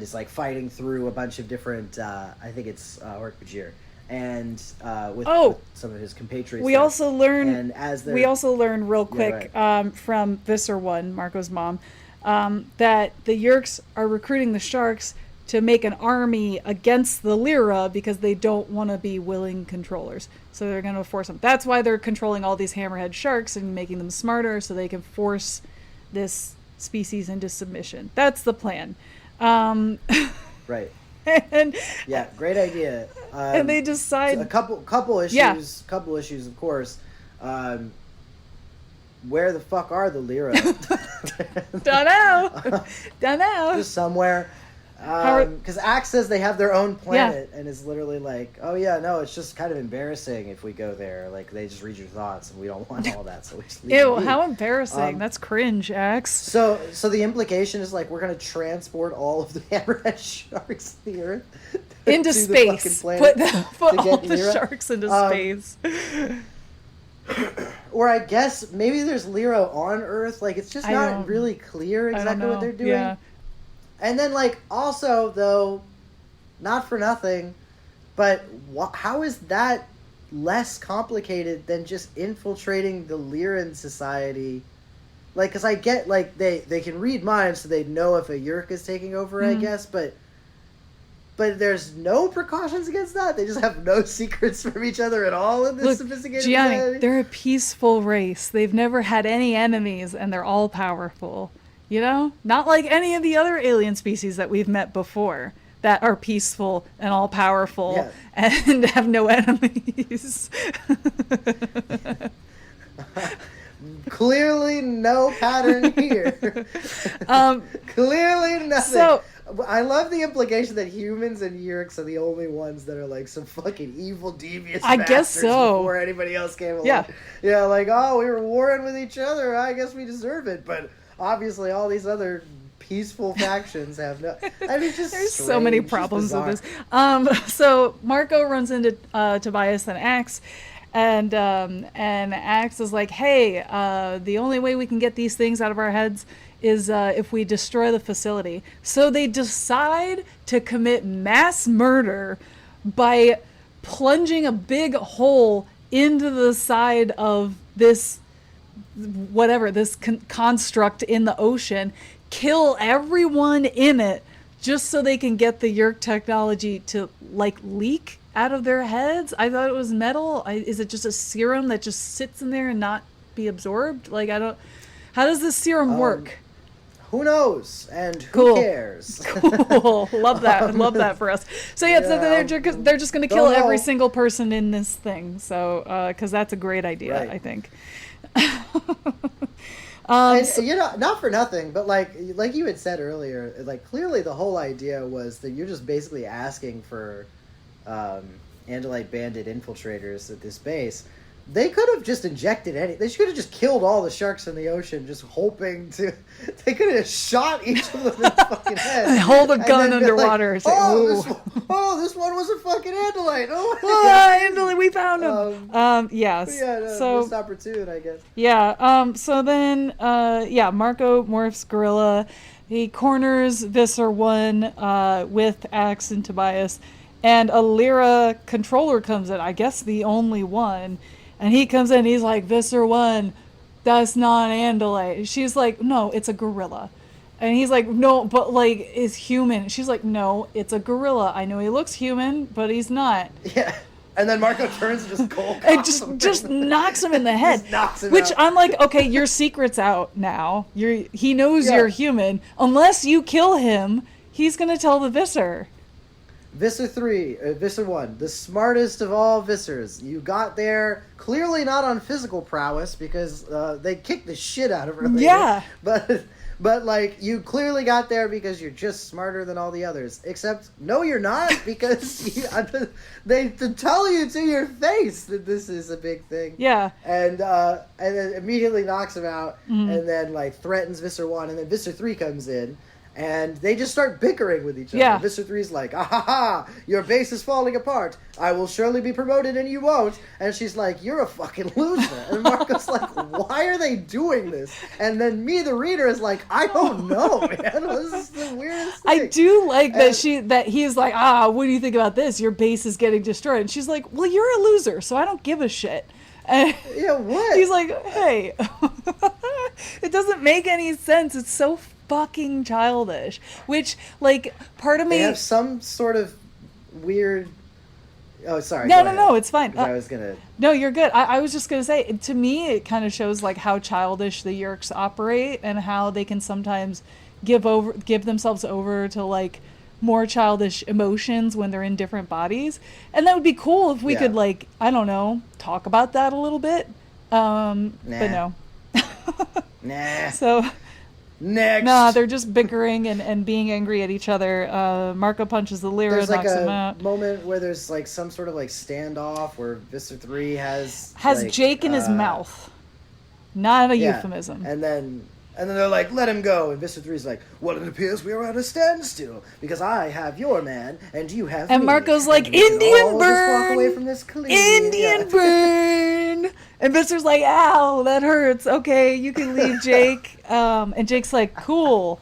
is like fighting through a bunch of different. I think it's Orc-Bajir, and with some of his compatriots.
We also learn.
And
we also learn real quick from Visser 1, Marco's mom, that the Yeerks are recruiting the sharks to make an army against the Lyra because they don't want to be willing controllers. So they're going to force them. That's why they're controlling all these hammerhead sharks and making them smarter so they can force this species into submission. That's the plan.
Right.
And
great idea.
And they decide
a couple issues. Couple issues, of course. Where the fuck are the Lyra?
Don't know.
Just somewhere. Because Axe says they have their own planet, and is literally like, oh yeah, no, it's just kind of embarrassing if we go there. Like, they just read your thoughts, and we don't want all that, so we just leave
Ew, how embarrassing. That's cringe, Axe.
So the implication is, like, we're going to transport all of the hammerhead sharks to the Earth.
Into space. Put all the sharks into space.
Or I guess maybe there's Lyra on Earth. Like, it's just
I
not
don't.
really clear
I don't
exactly what
know.
they're doing.
Yeah.
And then, like, also, though, not for nothing, but how is that less complicated than just infiltrating the Lyran society? Like, because I get, like, they can read minds, so they know if a Yeerk is taking over, I guess, but there's no precautions against that? They just have no secrets from each other at all in this
Look,
sophisticated
Gianni,
society?
they're a peaceful race. They've never had any enemies, and they're all powerful. You know? Not like any of the other alien species that we've met before that are peaceful and all powerful
Yeah.
and have no enemies.
Clearly no pattern here. Clearly nothing.
So,
I love the implication that humans and Yeerks are the only ones that are like some fucking evil, devious
I guess
bastards
so.
before anybody else came along.
Yeah.
Yeah, like, oh, we were warring with each other. I guess we deserve it. But obviously all these other peaceful factions have no... I mean, just
there's so many
strange, just
problems with
bizarre.
this. So Marco runs into Tobias and Axe, and Axe is like, "Hey, the only way we can get these things out of our heads is if we destroy the facility." So they decide to commit mass murder by plunging a big hole into the side of this whatever this construct in the ocean, kill everyone in it just so they can get the Yeerk technology to like leak out of their heads. I thought it was metal. Is it just a serum that just sits in there and not be absorbed? Like, I don't. How does this serum work?
Who knows? And who
Cool.
cares?
Cool. Love that. Love that for us. So yeah, so they're just going to kill every single person in this thing. So because that's a great idea,
Right.
I think.
And, you know, not for nothing, but like you had said earlier, like clearly the whole idea was that you're just basically asking for Andalite bandit infiltrators at this base. They could have just injected they could have just killed all the sharks in the ocean, just hoping to. They could have shot each of them in the fucking head.
Hold a
and
gun
then been
underwater.
Like,
Say,
this one was a fucking Andalite.
Andalite, we found him. Yes.
Yeah, no,
so
missed opportune, I guess.
yeah. So then, Marco morphs gorilla. He corners Visser 1 with Axe and Tobias, and a Lyra controller comes in. I guess the only one. And he comes in, he's like, Visser 1, that's not an Andalite. She's like, no, it's a gorilla. And he's like, no, but like, is human. She's like, no, it's a gorilla. I know he looks human, but he's not.
Yeah. And then Marco turns and just cold
It just knocks him in the head.
Just knocks him
which
out.
I'm like, okay, your secret's out now. He knows you're human. Unless you kill him, he's gonna tell the Visser.
Visser 1, the smartest of all Vissers. You got there, clearly not on physical prowess, because they kicked the shit out of her later.
Yeah.
But like, you clearly got there because you're just smarter than all the others. Except, no, you're not, because they tell you to your face that this is a big thing.
Yeah.
And then immediately knocks him out,
Mm-hmm.
and then like threatens Visser 1, and then Visser 3 comes in. And they just start bickering with each other.
Yeah.
Visser 3's like, ah ha ha, your base is falling apart. I will surely be promoted and you won't. And she's like, you're a fucking loser. And Marco's like, why are they doing this? And then me, the reader, is like, I don't know, man. This is the weirdest thing.
I do like that he's like, what do you think about this? Your base is getting destroyed. And she's like, well, you're a loser, so I don't give a shit. And
yeah, what?
he's like, hey, it doesn't make any sense. It's so fucking childish. Which, like, part of me...
They have some sort of weird... Oh, sorry.
No, it's fine.
I was gonna...
No, you're good. I was just going to say, to me, it kind of shows, like, how childish the Yeerks operate and how they can sometimes give themselves over to, like, more childish emotions when they're in different bodies. And that would be cool if we could, like, I don't know, talk about that a little bit. But no.
Nah.
So...
Next.
Nah, they're just bickering and being angry at each other. Marco punches the Lyra,
There's like
knocks him out.
a moment where there's like some sort of like standoff where Visser 3 has
Has
like,
Jake in his mouth. Not a euphemism.
And then And then they're like, let him go. And Visser 3's like, well, it appears we are at a standstill because I have your man and you have
And
me.
Marco's like,
and we can
Indian
all
burn!
Just walk away from this clean.
Indian burn! And Visser's like, ow, that hurts. Okay, you can leave, Jake. And Jake's like, cool.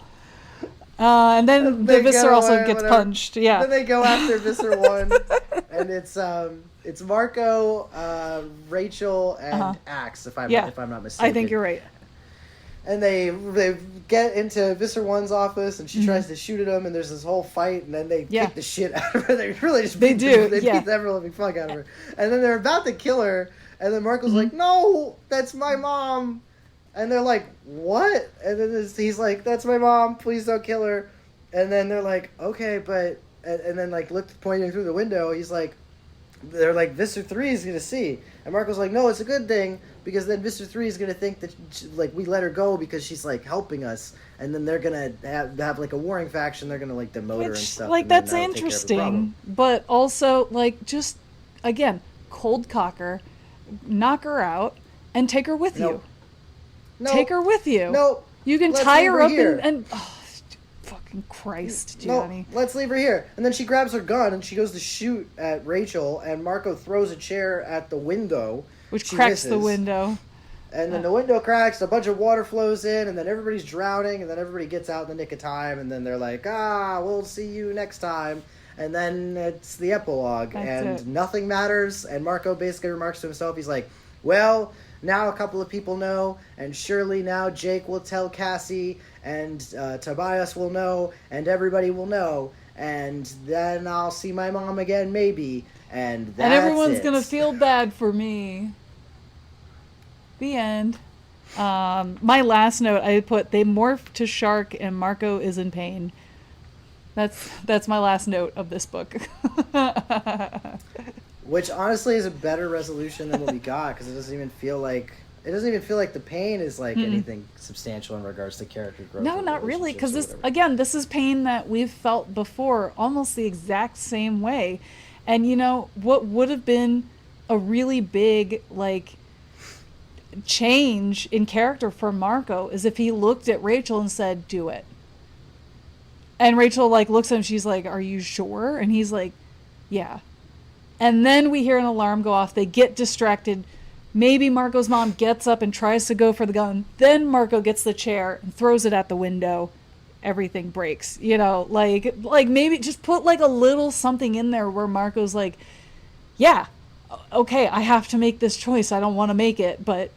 And then the Visser also gets punched. Yeah.
Then they go after Visser 1. And it's Marco, Rachel, and Axe, if I'm not mistaken.
I think you're right.
And they get into Visser 1's office, and she tries to shoot at him, and there's this whole fight, and then they kick the shit out of her. They really just beat the ever-living fuck out of her. And then they're about to kill her, and then Marco's like, no, that's my mom. And they're like, what? And then he's like, that's my mom, please don't kill her. And then they're like, okay, but... And then, like, pointing through the window, he's like... They're like, Visser 3 is going to see. And Marco's like, no, it's a good thing, because then Visser 3 is going to think that, like, we let her go because she's, like, helping us. And then they're going to have, like, a warring faction. They're going to, like, demote her and stuff.
Like, that's interesting. But also, like, just, again, cold cocker, knock her out, and take her with you.
No.
Take her with you.
No.
You can tie her up and fucking Christ, Gianni.
No, let's leave her here. And then she grabs her gun and she goes to shoot at Rachel, and Marco throws a chair at the window.
Which cracks the window.
And then the window cracks, a bunch of water flows in, and then everybody's drowning, and then everybody gets out in the nick of time, and then they're like, we'll see you next time. And then it's the epilogue, nothing matters, and Marco basically remarks to himself, he's like, well, now a couple of people know, and surely now Jake will tell Cassie, and Tobias will know, and everybody will know, and then I'll see my mom again, maybe, and that's
And everyone's
it.
gonna feel bad for me. The end. My last note, I put, they morph to shark, and Marco is in pain. That's my last note of this book.
Which honestly is a better resolution than what we got, because it doesn't even feel like the pain is like anything substantial in regards to character growth.
No, not really, because this is pain that we've felt before, almost the exact same way. And you know what would have been a really big like change in character for Marco is if he looked at Rachel and said, "Do it." And Rachel like looks at him, she's like, "Are you sure?" And he's like, "Yeah." And then we hear an alarm go off. They get distracted. Maybe Marco's mom gets up and tries to go for the gun. Then Marco gets the chair and throws it at the window. Everything breaks. You know, like maybe just put like a little something in there where Marco's like, yeah, okay, I have to make this choice. I don't want to make it, but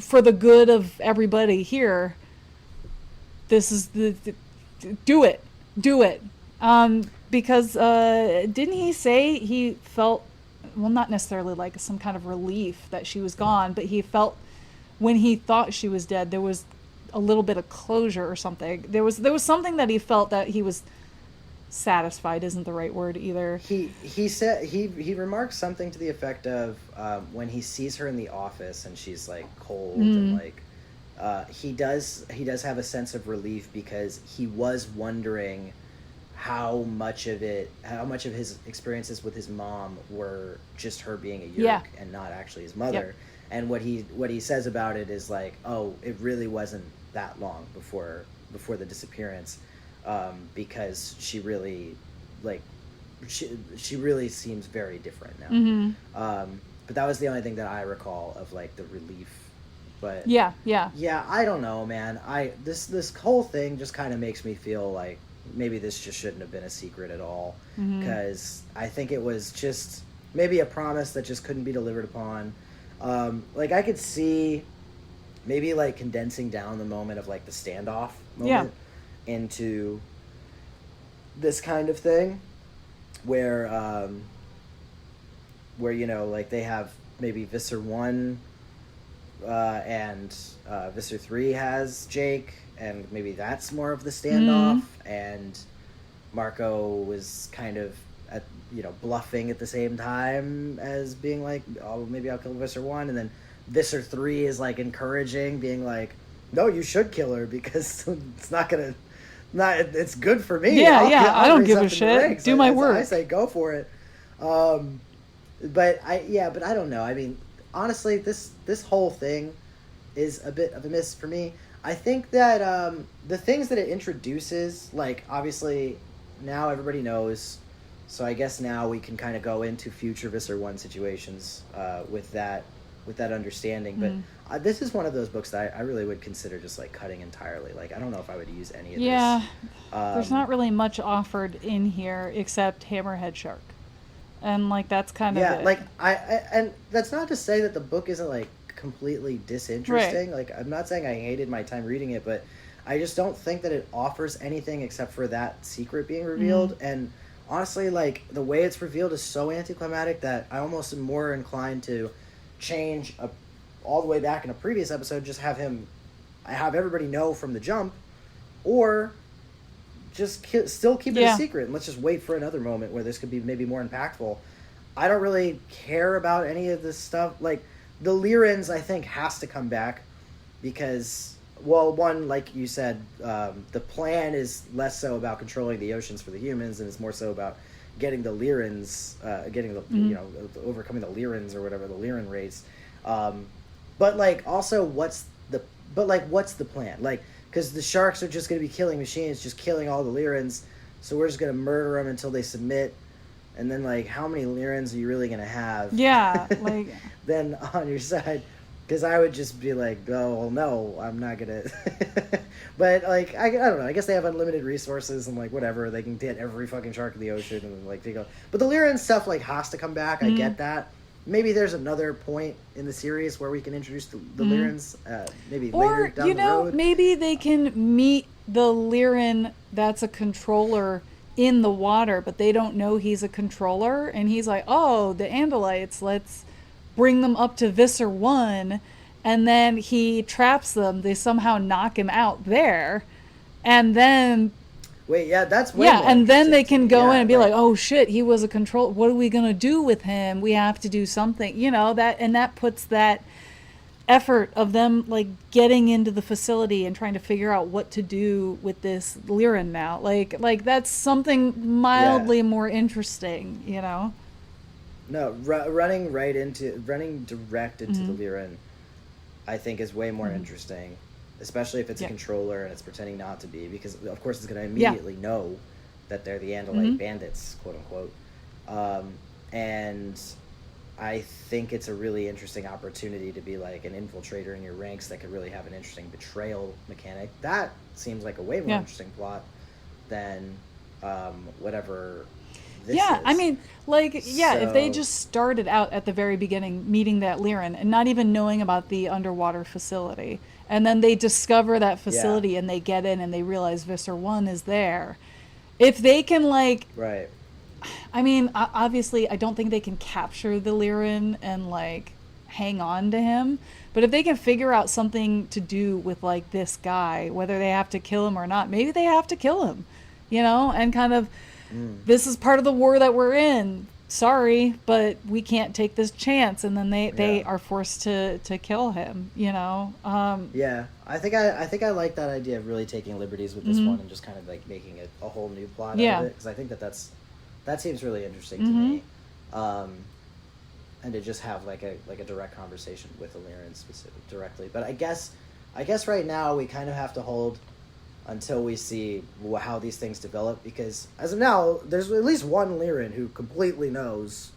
for the good of everybody here, this is do it. Because didn't he say he felt, well, not necessarily like some kind of relief that she was gone, but he felt when he thought she was dead, there was a little bit of closure or something. There was something that he felt that he was satisfied isn't the right word either.
He said he remarked something to the effect of when he sees her in the office and she's like cold and like he does have a sense of relief because he was wondering how much of his experiences with his mom were just her being a yerk and not actually his mother. Yep. And what he says about it is like, oh, it really wasn't that long before the disappearance, because she really like she really seems very different now. But that was the only thing that I recall of like the relief. But yeah, I don't know, man. This whole thing just kind of makes me feel like maybe this just shouldn't have been a secret at all, because I think it was just maybe a promise that just couldn't be delivered upon. Like I could see maybe like condensing down the moment of like the standoff moment into this kind of thing where you know, like they have maybe Visser 1 and Visser 3 has Jake, and maybe that's more of the standoff, and Marco was kind of bluffing at the same time as being like, oh, maybe I'll kill Visser 1, and then Visser 3 is like encouraging, being like, no, you should kill her because it's good for me.
I don't give a shit. Do my work.
I say go for it. But I don't know. I mean, honestly, this whole thing is a bit of a miss for me. I think that the things that it introduces, like obviously now everybody knows, so I guess now we can kind of go into future Visser 1 situations with that understanding. But this is one of those books that I really would consider just like cutting entirely. Like I don't know if I would use any of
Yeah,
this.
there's not really much offered in here except Hammerhead Shark. And like that's kind of
Yeah,
it.
like I and that's not to say that the book isn't like completely disinteresting.
Right.
Like I'm not saying I hated my time reading it, but I just don't think that it offers anything except for that secret being revealed. And honestly, like the way it's revealed is so anticlimactic that I almost am more inclined to change all the way back in a previous episode, just have everybody know from the jump, or just still keep it a secret and let's just wait for another moment where this could be maybe more impactful. I don't really care about any of this stuff. Like the Lyrans, I think, has to come back because, well, one, like you said, the plan is less so about controlling the oceans for the humans, and it's more so about getting the Lyrans, overcoming the Lyrans or whatever, the Lyran race. But like, also, what's the plan? Like, because the sharks are just going to be killing machines, just killing all the Lyrans, so we're just going to murder them until they submit. And then, like, how many Lyrans are you really going to have?
Yeah, like...
then on your side, because I would just be like, oh, well, no, I'm not going to... But, like, I don't know. I guess they have unlimited resources and, like, whatever. They can hit every fucking shark in the ocean and, like, they go... But the Lyran stuff, like, has to come back. I get that. Maybe there's another point in the series where we can introduce the Lyrans, maybe later down the road.
Maybe they can meet the Lyran that's a controller in the water, but they don't know he's a controller, and he's like, oh, the Andalites, let's bring them up to Visser 1, and then he traps them. They somehow knock him out there, and then...
Wait, yeah, that's way more
and then they can go in and be like, oh shit, he was a control. What are we gonna do with him? We have to do something, that puts that effort of them like getting into the facility and trying to figure out what to do with this Lyran now. Like that's something mildly more interesting,
No, running direct into the Lyran, I think is way more interesting. Especially if it's a controller and it's pretending not to be, because of course it's going to immediately know that they're the Andalite bandits, quote unquote. And I think it's a really interesting opportunity to be like an infiltrator in your ranks that could really have an interesting betrayal mechanic. That seems like a way more interesting plot than whatever this is.
I mean, if they just started out at the very beginning meeting that Lyran and not even knowing about the underwater facility, and then they discover that facility and they get in and they realize Visser 1 is there. If they can
Right.
I mean, obviously I don't think they can capture the Lyran and hang on to him, but if they can figure out something to do with this guy, whether they have to kill him or not, maybe they have to kill him, and kind of this is part of the war that we're in. Sorry, but we can't take this chance, and then they are forced to kill him.
I think I like that idea of really taking liberties with this one and just kind of making it a whole new plot out of it, because I think that seems really interesting to me, and to just have like a direct conversation with a Lyran directly. But I guess right now we kind of have to hold until we see how these things develop, because as of now, there's at least one Lyran who completely knows,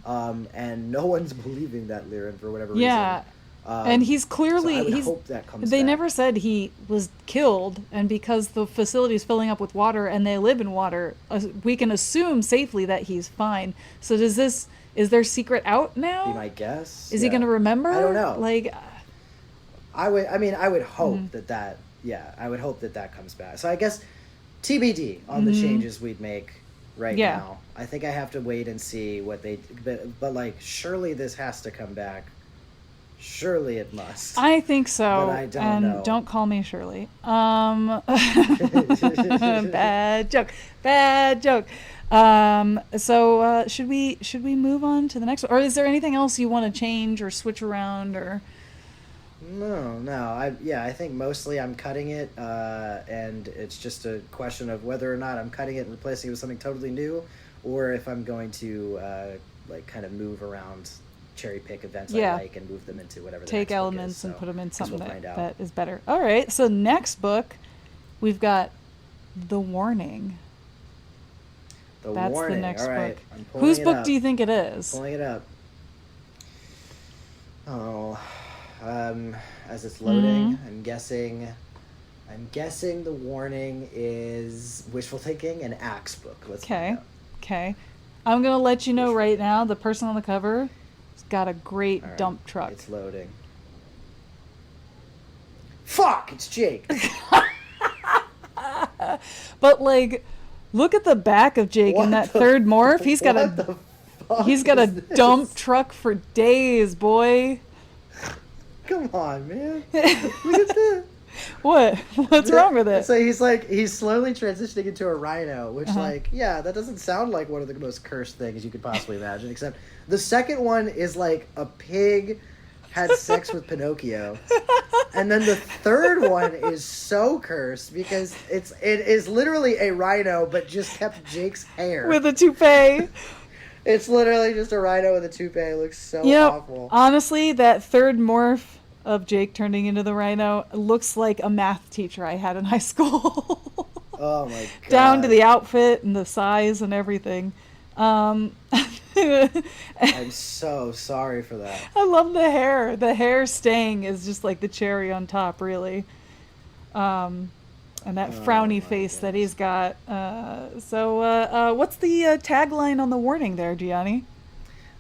and no one's believing that Lyran for whatever reason.
And he's clearly...
So I would hope that comes
They
back.
never said he was killed, and because the facility is filling up with water and they live in water, we can assume safely that he's fine. So is their secret out now?
Be my guess.
Is he going to remember?
I don't know. I would hope that I would hope that comes back. So I guess TBD on the changes we'd make now. I think I have to wait and see what they... But surely this has to come back. Surely it must.
I think so.
But I don't know.
Don't call me Shirley. Bad joke. Bad joke. So should we move on to the next one? Or is there anything else you want to change or switch around or...
No. I think mostly I'm cutting it, and it's just a question of whether or not I'm cutting it and replacing it with something totally new, or if I'm going to kind of move around cherry pick events
Yeah.
I like and move them into whatever the
Take
next book
elements
is.
and
So
put them in
guess
something
we'll find out.
that is better. All right. So next book, we've got The Warning.
The
That's
Warning.
the next
All right.
book.
I'm pulling
Whose
it
book
up.
do you think it is?
Pulling it up. Oh, as it's loading, I'm guessing The Warning is Wishful Thinking, an Axe book. Let's find out.
Okay. I'm going to let you know right now, the person on the cover has got a great
All right,
dump truck.
It's loading. Fuck! It's Jake.
But like, look at the back of Jake in that third morph. He's got a dump truck for days, boy.
Come on, man. Look at that.
What? What's wrong with it?
So he's slowly transitioning into a rhino, which that doesn't sound like one of the most cursed things you could possibly imagine, except the second one is like a pig had sex with Pinocchio. And then the third one is so cursed because it is literally a rhino but just kept Jake's hair.
With a toupee.
It's literally just a rhino with a toupee. It looks so awful.
Honestly, that third morph of Jake turning into the rhino looks like a math teacher I had in high school.
Oh my god.
Down to the outfit and the size and everything.
I'm so sorry for that.
I love the hair. The hair staying is just like the cherry on top, really. And that frowny face that he's got. So what's the tagline on The Warning there, Gianni?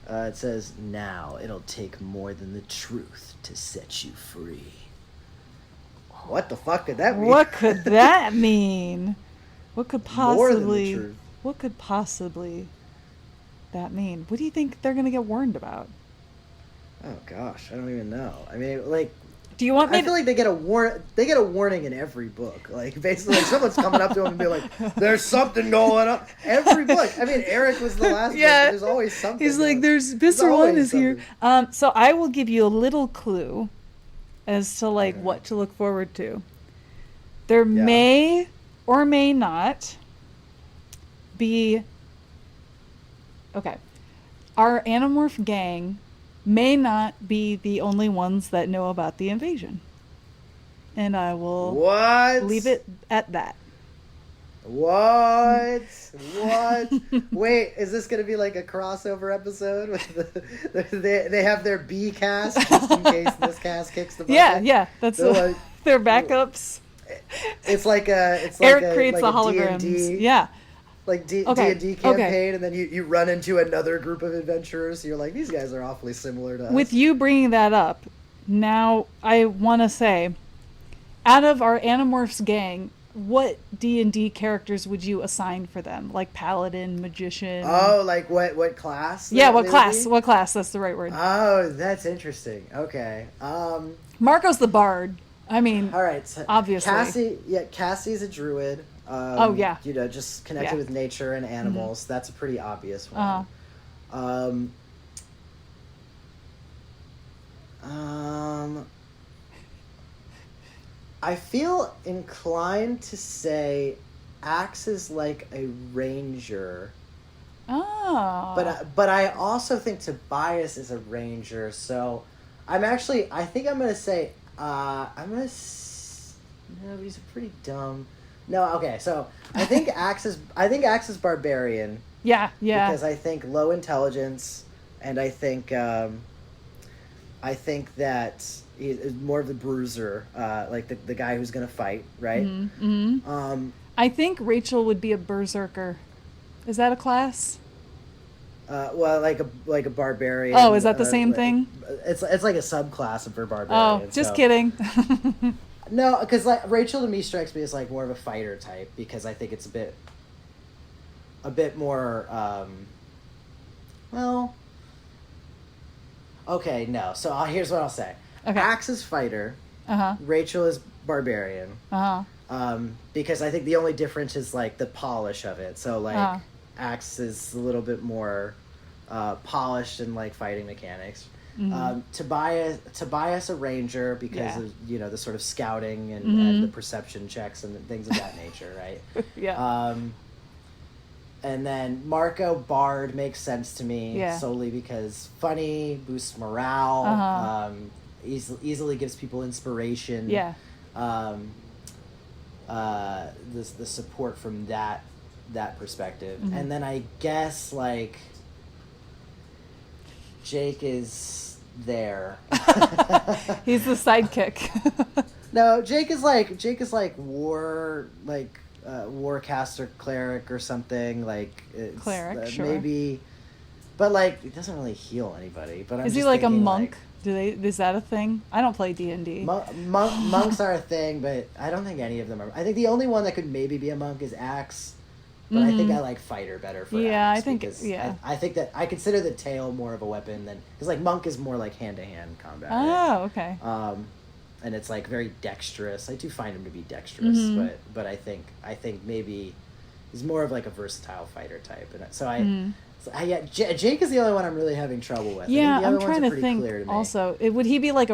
It says, "Now it'll take more than the truth to set you free." What the fuck could that mean?
What could that mean? What could
More than the
possibly?
truth.
What could possibly that mean? What do you think they're gonna get warned about?
Oh gosh, I don't even know. I mean, like,
Do you want me?
I feel like they get a warning in every book. Like, basically, like, someone's coming up to them and be like, "There's something going on." Every book. I mean, Eric was the last.
Yeah.
Book, there's always something.
He's like,
There's
Visser
always
One is here. So I will give you a little clue as to like what to look forward to. There may or may not be. Okay, our Animorph gang may not be the only ones that know about the invasion, and I will leave it at that.
What? Wait, is this going to be like a crossover episode? With they have their B cast just in case this cast kicks the bucket?
Yeah, that's
like,
their backups.
It's like
Eric creates
like
the holograms.
D&D,
yeah.
Like D&D campaign, and then you run into another group of adventurers. You're like, these guys are awfully similar to us.
With you bringing that up, now I want to say, out of our Animorphs gang, what D&D characters would you assign for them? Like paladin, magician?
Oh, like what class?
Yeah, what class? What class? That's the right word.
Oh, that's interesting. Okay.
Marco's the bard. I mean,
all right. So
obviously.
Cassie's a druid. Just connected with nature and animals. Mm-hmm. That's a pretty obvious one. I feel inclined to say Axe is like a ranger.
Oh.
But I also think Tobias is a ranger. So I think I'm gonna say no, he's pretty dumb. No, okay, so I think Axe is barbarian.
Yeah.
Because I think low intelligence, and I think that he's more of the bruiser, like the guy who's gonna fight, right?
Mm-hmm. I think Rachel would be a berserker. Is that a class?
Well, like a barbarian.
Oh, is that the same thing?
It's like a subclass of her barbarian.
Oh, just kidding.
No, because like Rachel to me strikes me as like more of a fighter type, because I think it's a bit more. Well, okay, no. So here's what I'll say.
Okay.
Axe is fighter. Rachel is barbarian. Because I think the only difference is like the polish of it. So like Axe is a little bit more polished in like fighting mechanics. Mm-hmm. Tobias a ranger because of the sort of scouting and the perception checks and things of that nature, right?
Yeah.
And then Marco Bard makes sense to me
Yeah.
solely because funny, boosts morale, easily gives people inspiration.
Yeah.
The support from that perspective.
Mm-hmm.
And then I guess like Jake is there.
He's the sidekick.
No, Jake is like warcaster cleric or something, like it's,
Cleric, sure.
maybe, but like it doesn't really heal anybody. But I'm
Is he
just
like a
thinking,
monk? Is that a thing? I don't play D&D.
Monks are a thing, but I don't think any of them are. I think the only one that could maybe be a monk is Axe, but I think I like fighter better for Axe.
I think
because
yeah.
I think that I consider the tail more of a weapon than, because like monk is more like hand to hand combat.
Oh,
right?
okay.
And it's like very dexterous. I do find him to be dexterous, but I think maybe he's more of like a versatile fighter type. And so Jake is the only one I'm really having trouble with.
Yeah,
I think the other
I'm trying
ones are
to
pretty
think.
clear to me.
Also, would he be like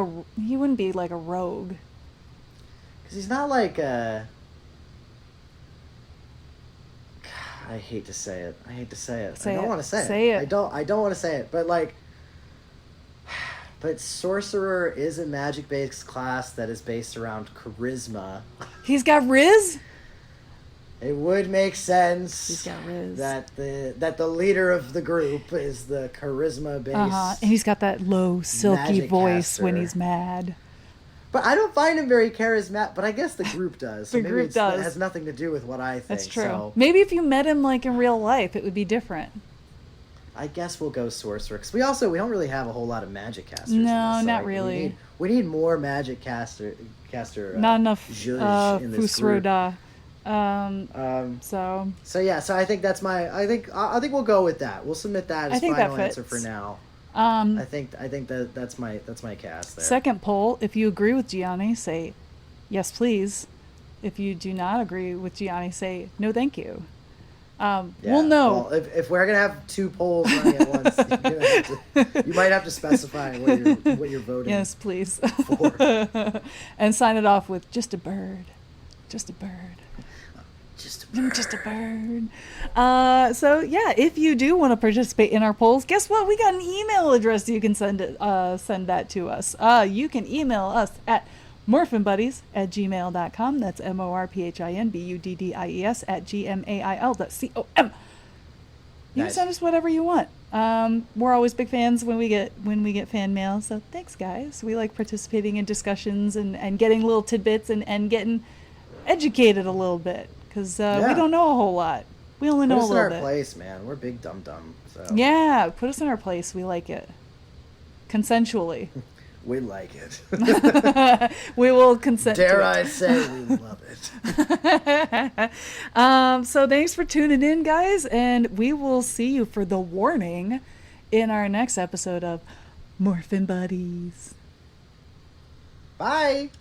he wouldn't be like a rogue.
Because he's not like a. I hate to say it. I don't want to say it. I don't want to say it. But like. But Sorcerer is a magic-based class that is based around charisma.
He's got Riz?
It would make sense
He's got Riz.
that the leader of the group is the charisma-based.
And he's got that low, silky
magic
voice
caster.
when he's mad.
But I don't find him very charismatic. But I guess the group does. So
The
maybe
group does.
It has nothing to do with what I think.
That's true.
So
Maybe if you met him like in real life, it would be different.
I guess we'll go Sorcerer. Because we don't really have a whole lot of magic casters.
No,
in this, so
not really.
We need more magic caster.
Not enough
zhuzh in this group.
Fusroda.
So yeah, so I think that's I think we'll go with that. We'll submit that as final answer for now. I think that's my cast there.
Second poll, if you agree with Gianni, say yes please. If you do not agree with Gianni, say no thank you. We'll know.
Well, if we're gonna have two polls running at once, you might have to specify what you're voting.
Yes, please.
For.
And sign it off with just a bird. Just a bird.
Just a bird.
Just a bird. So yeah, if you do want to participate in our polls, guess what? We got an email address you can send that to us. You can email us at morphinbuddies@gmail.com. That's morphinbuddies @gmail.com. You can send us whatever you want. We're always big fans when we get fan mail. So thanks, guys. We like participating in discussions and getting little tidbits and getting educated a little bit because we don't know a whole lot. We only know a little bit.
Put us in our place, man. We're big dum dum. So
yeah, put us in our place. We like it. Consensually.
We like it.
We will consent to it.
Dare I say we love it.
So thanks for tuning in, guys, and we will see you for the warning in our next episode of Morphin Buddies.
Bye.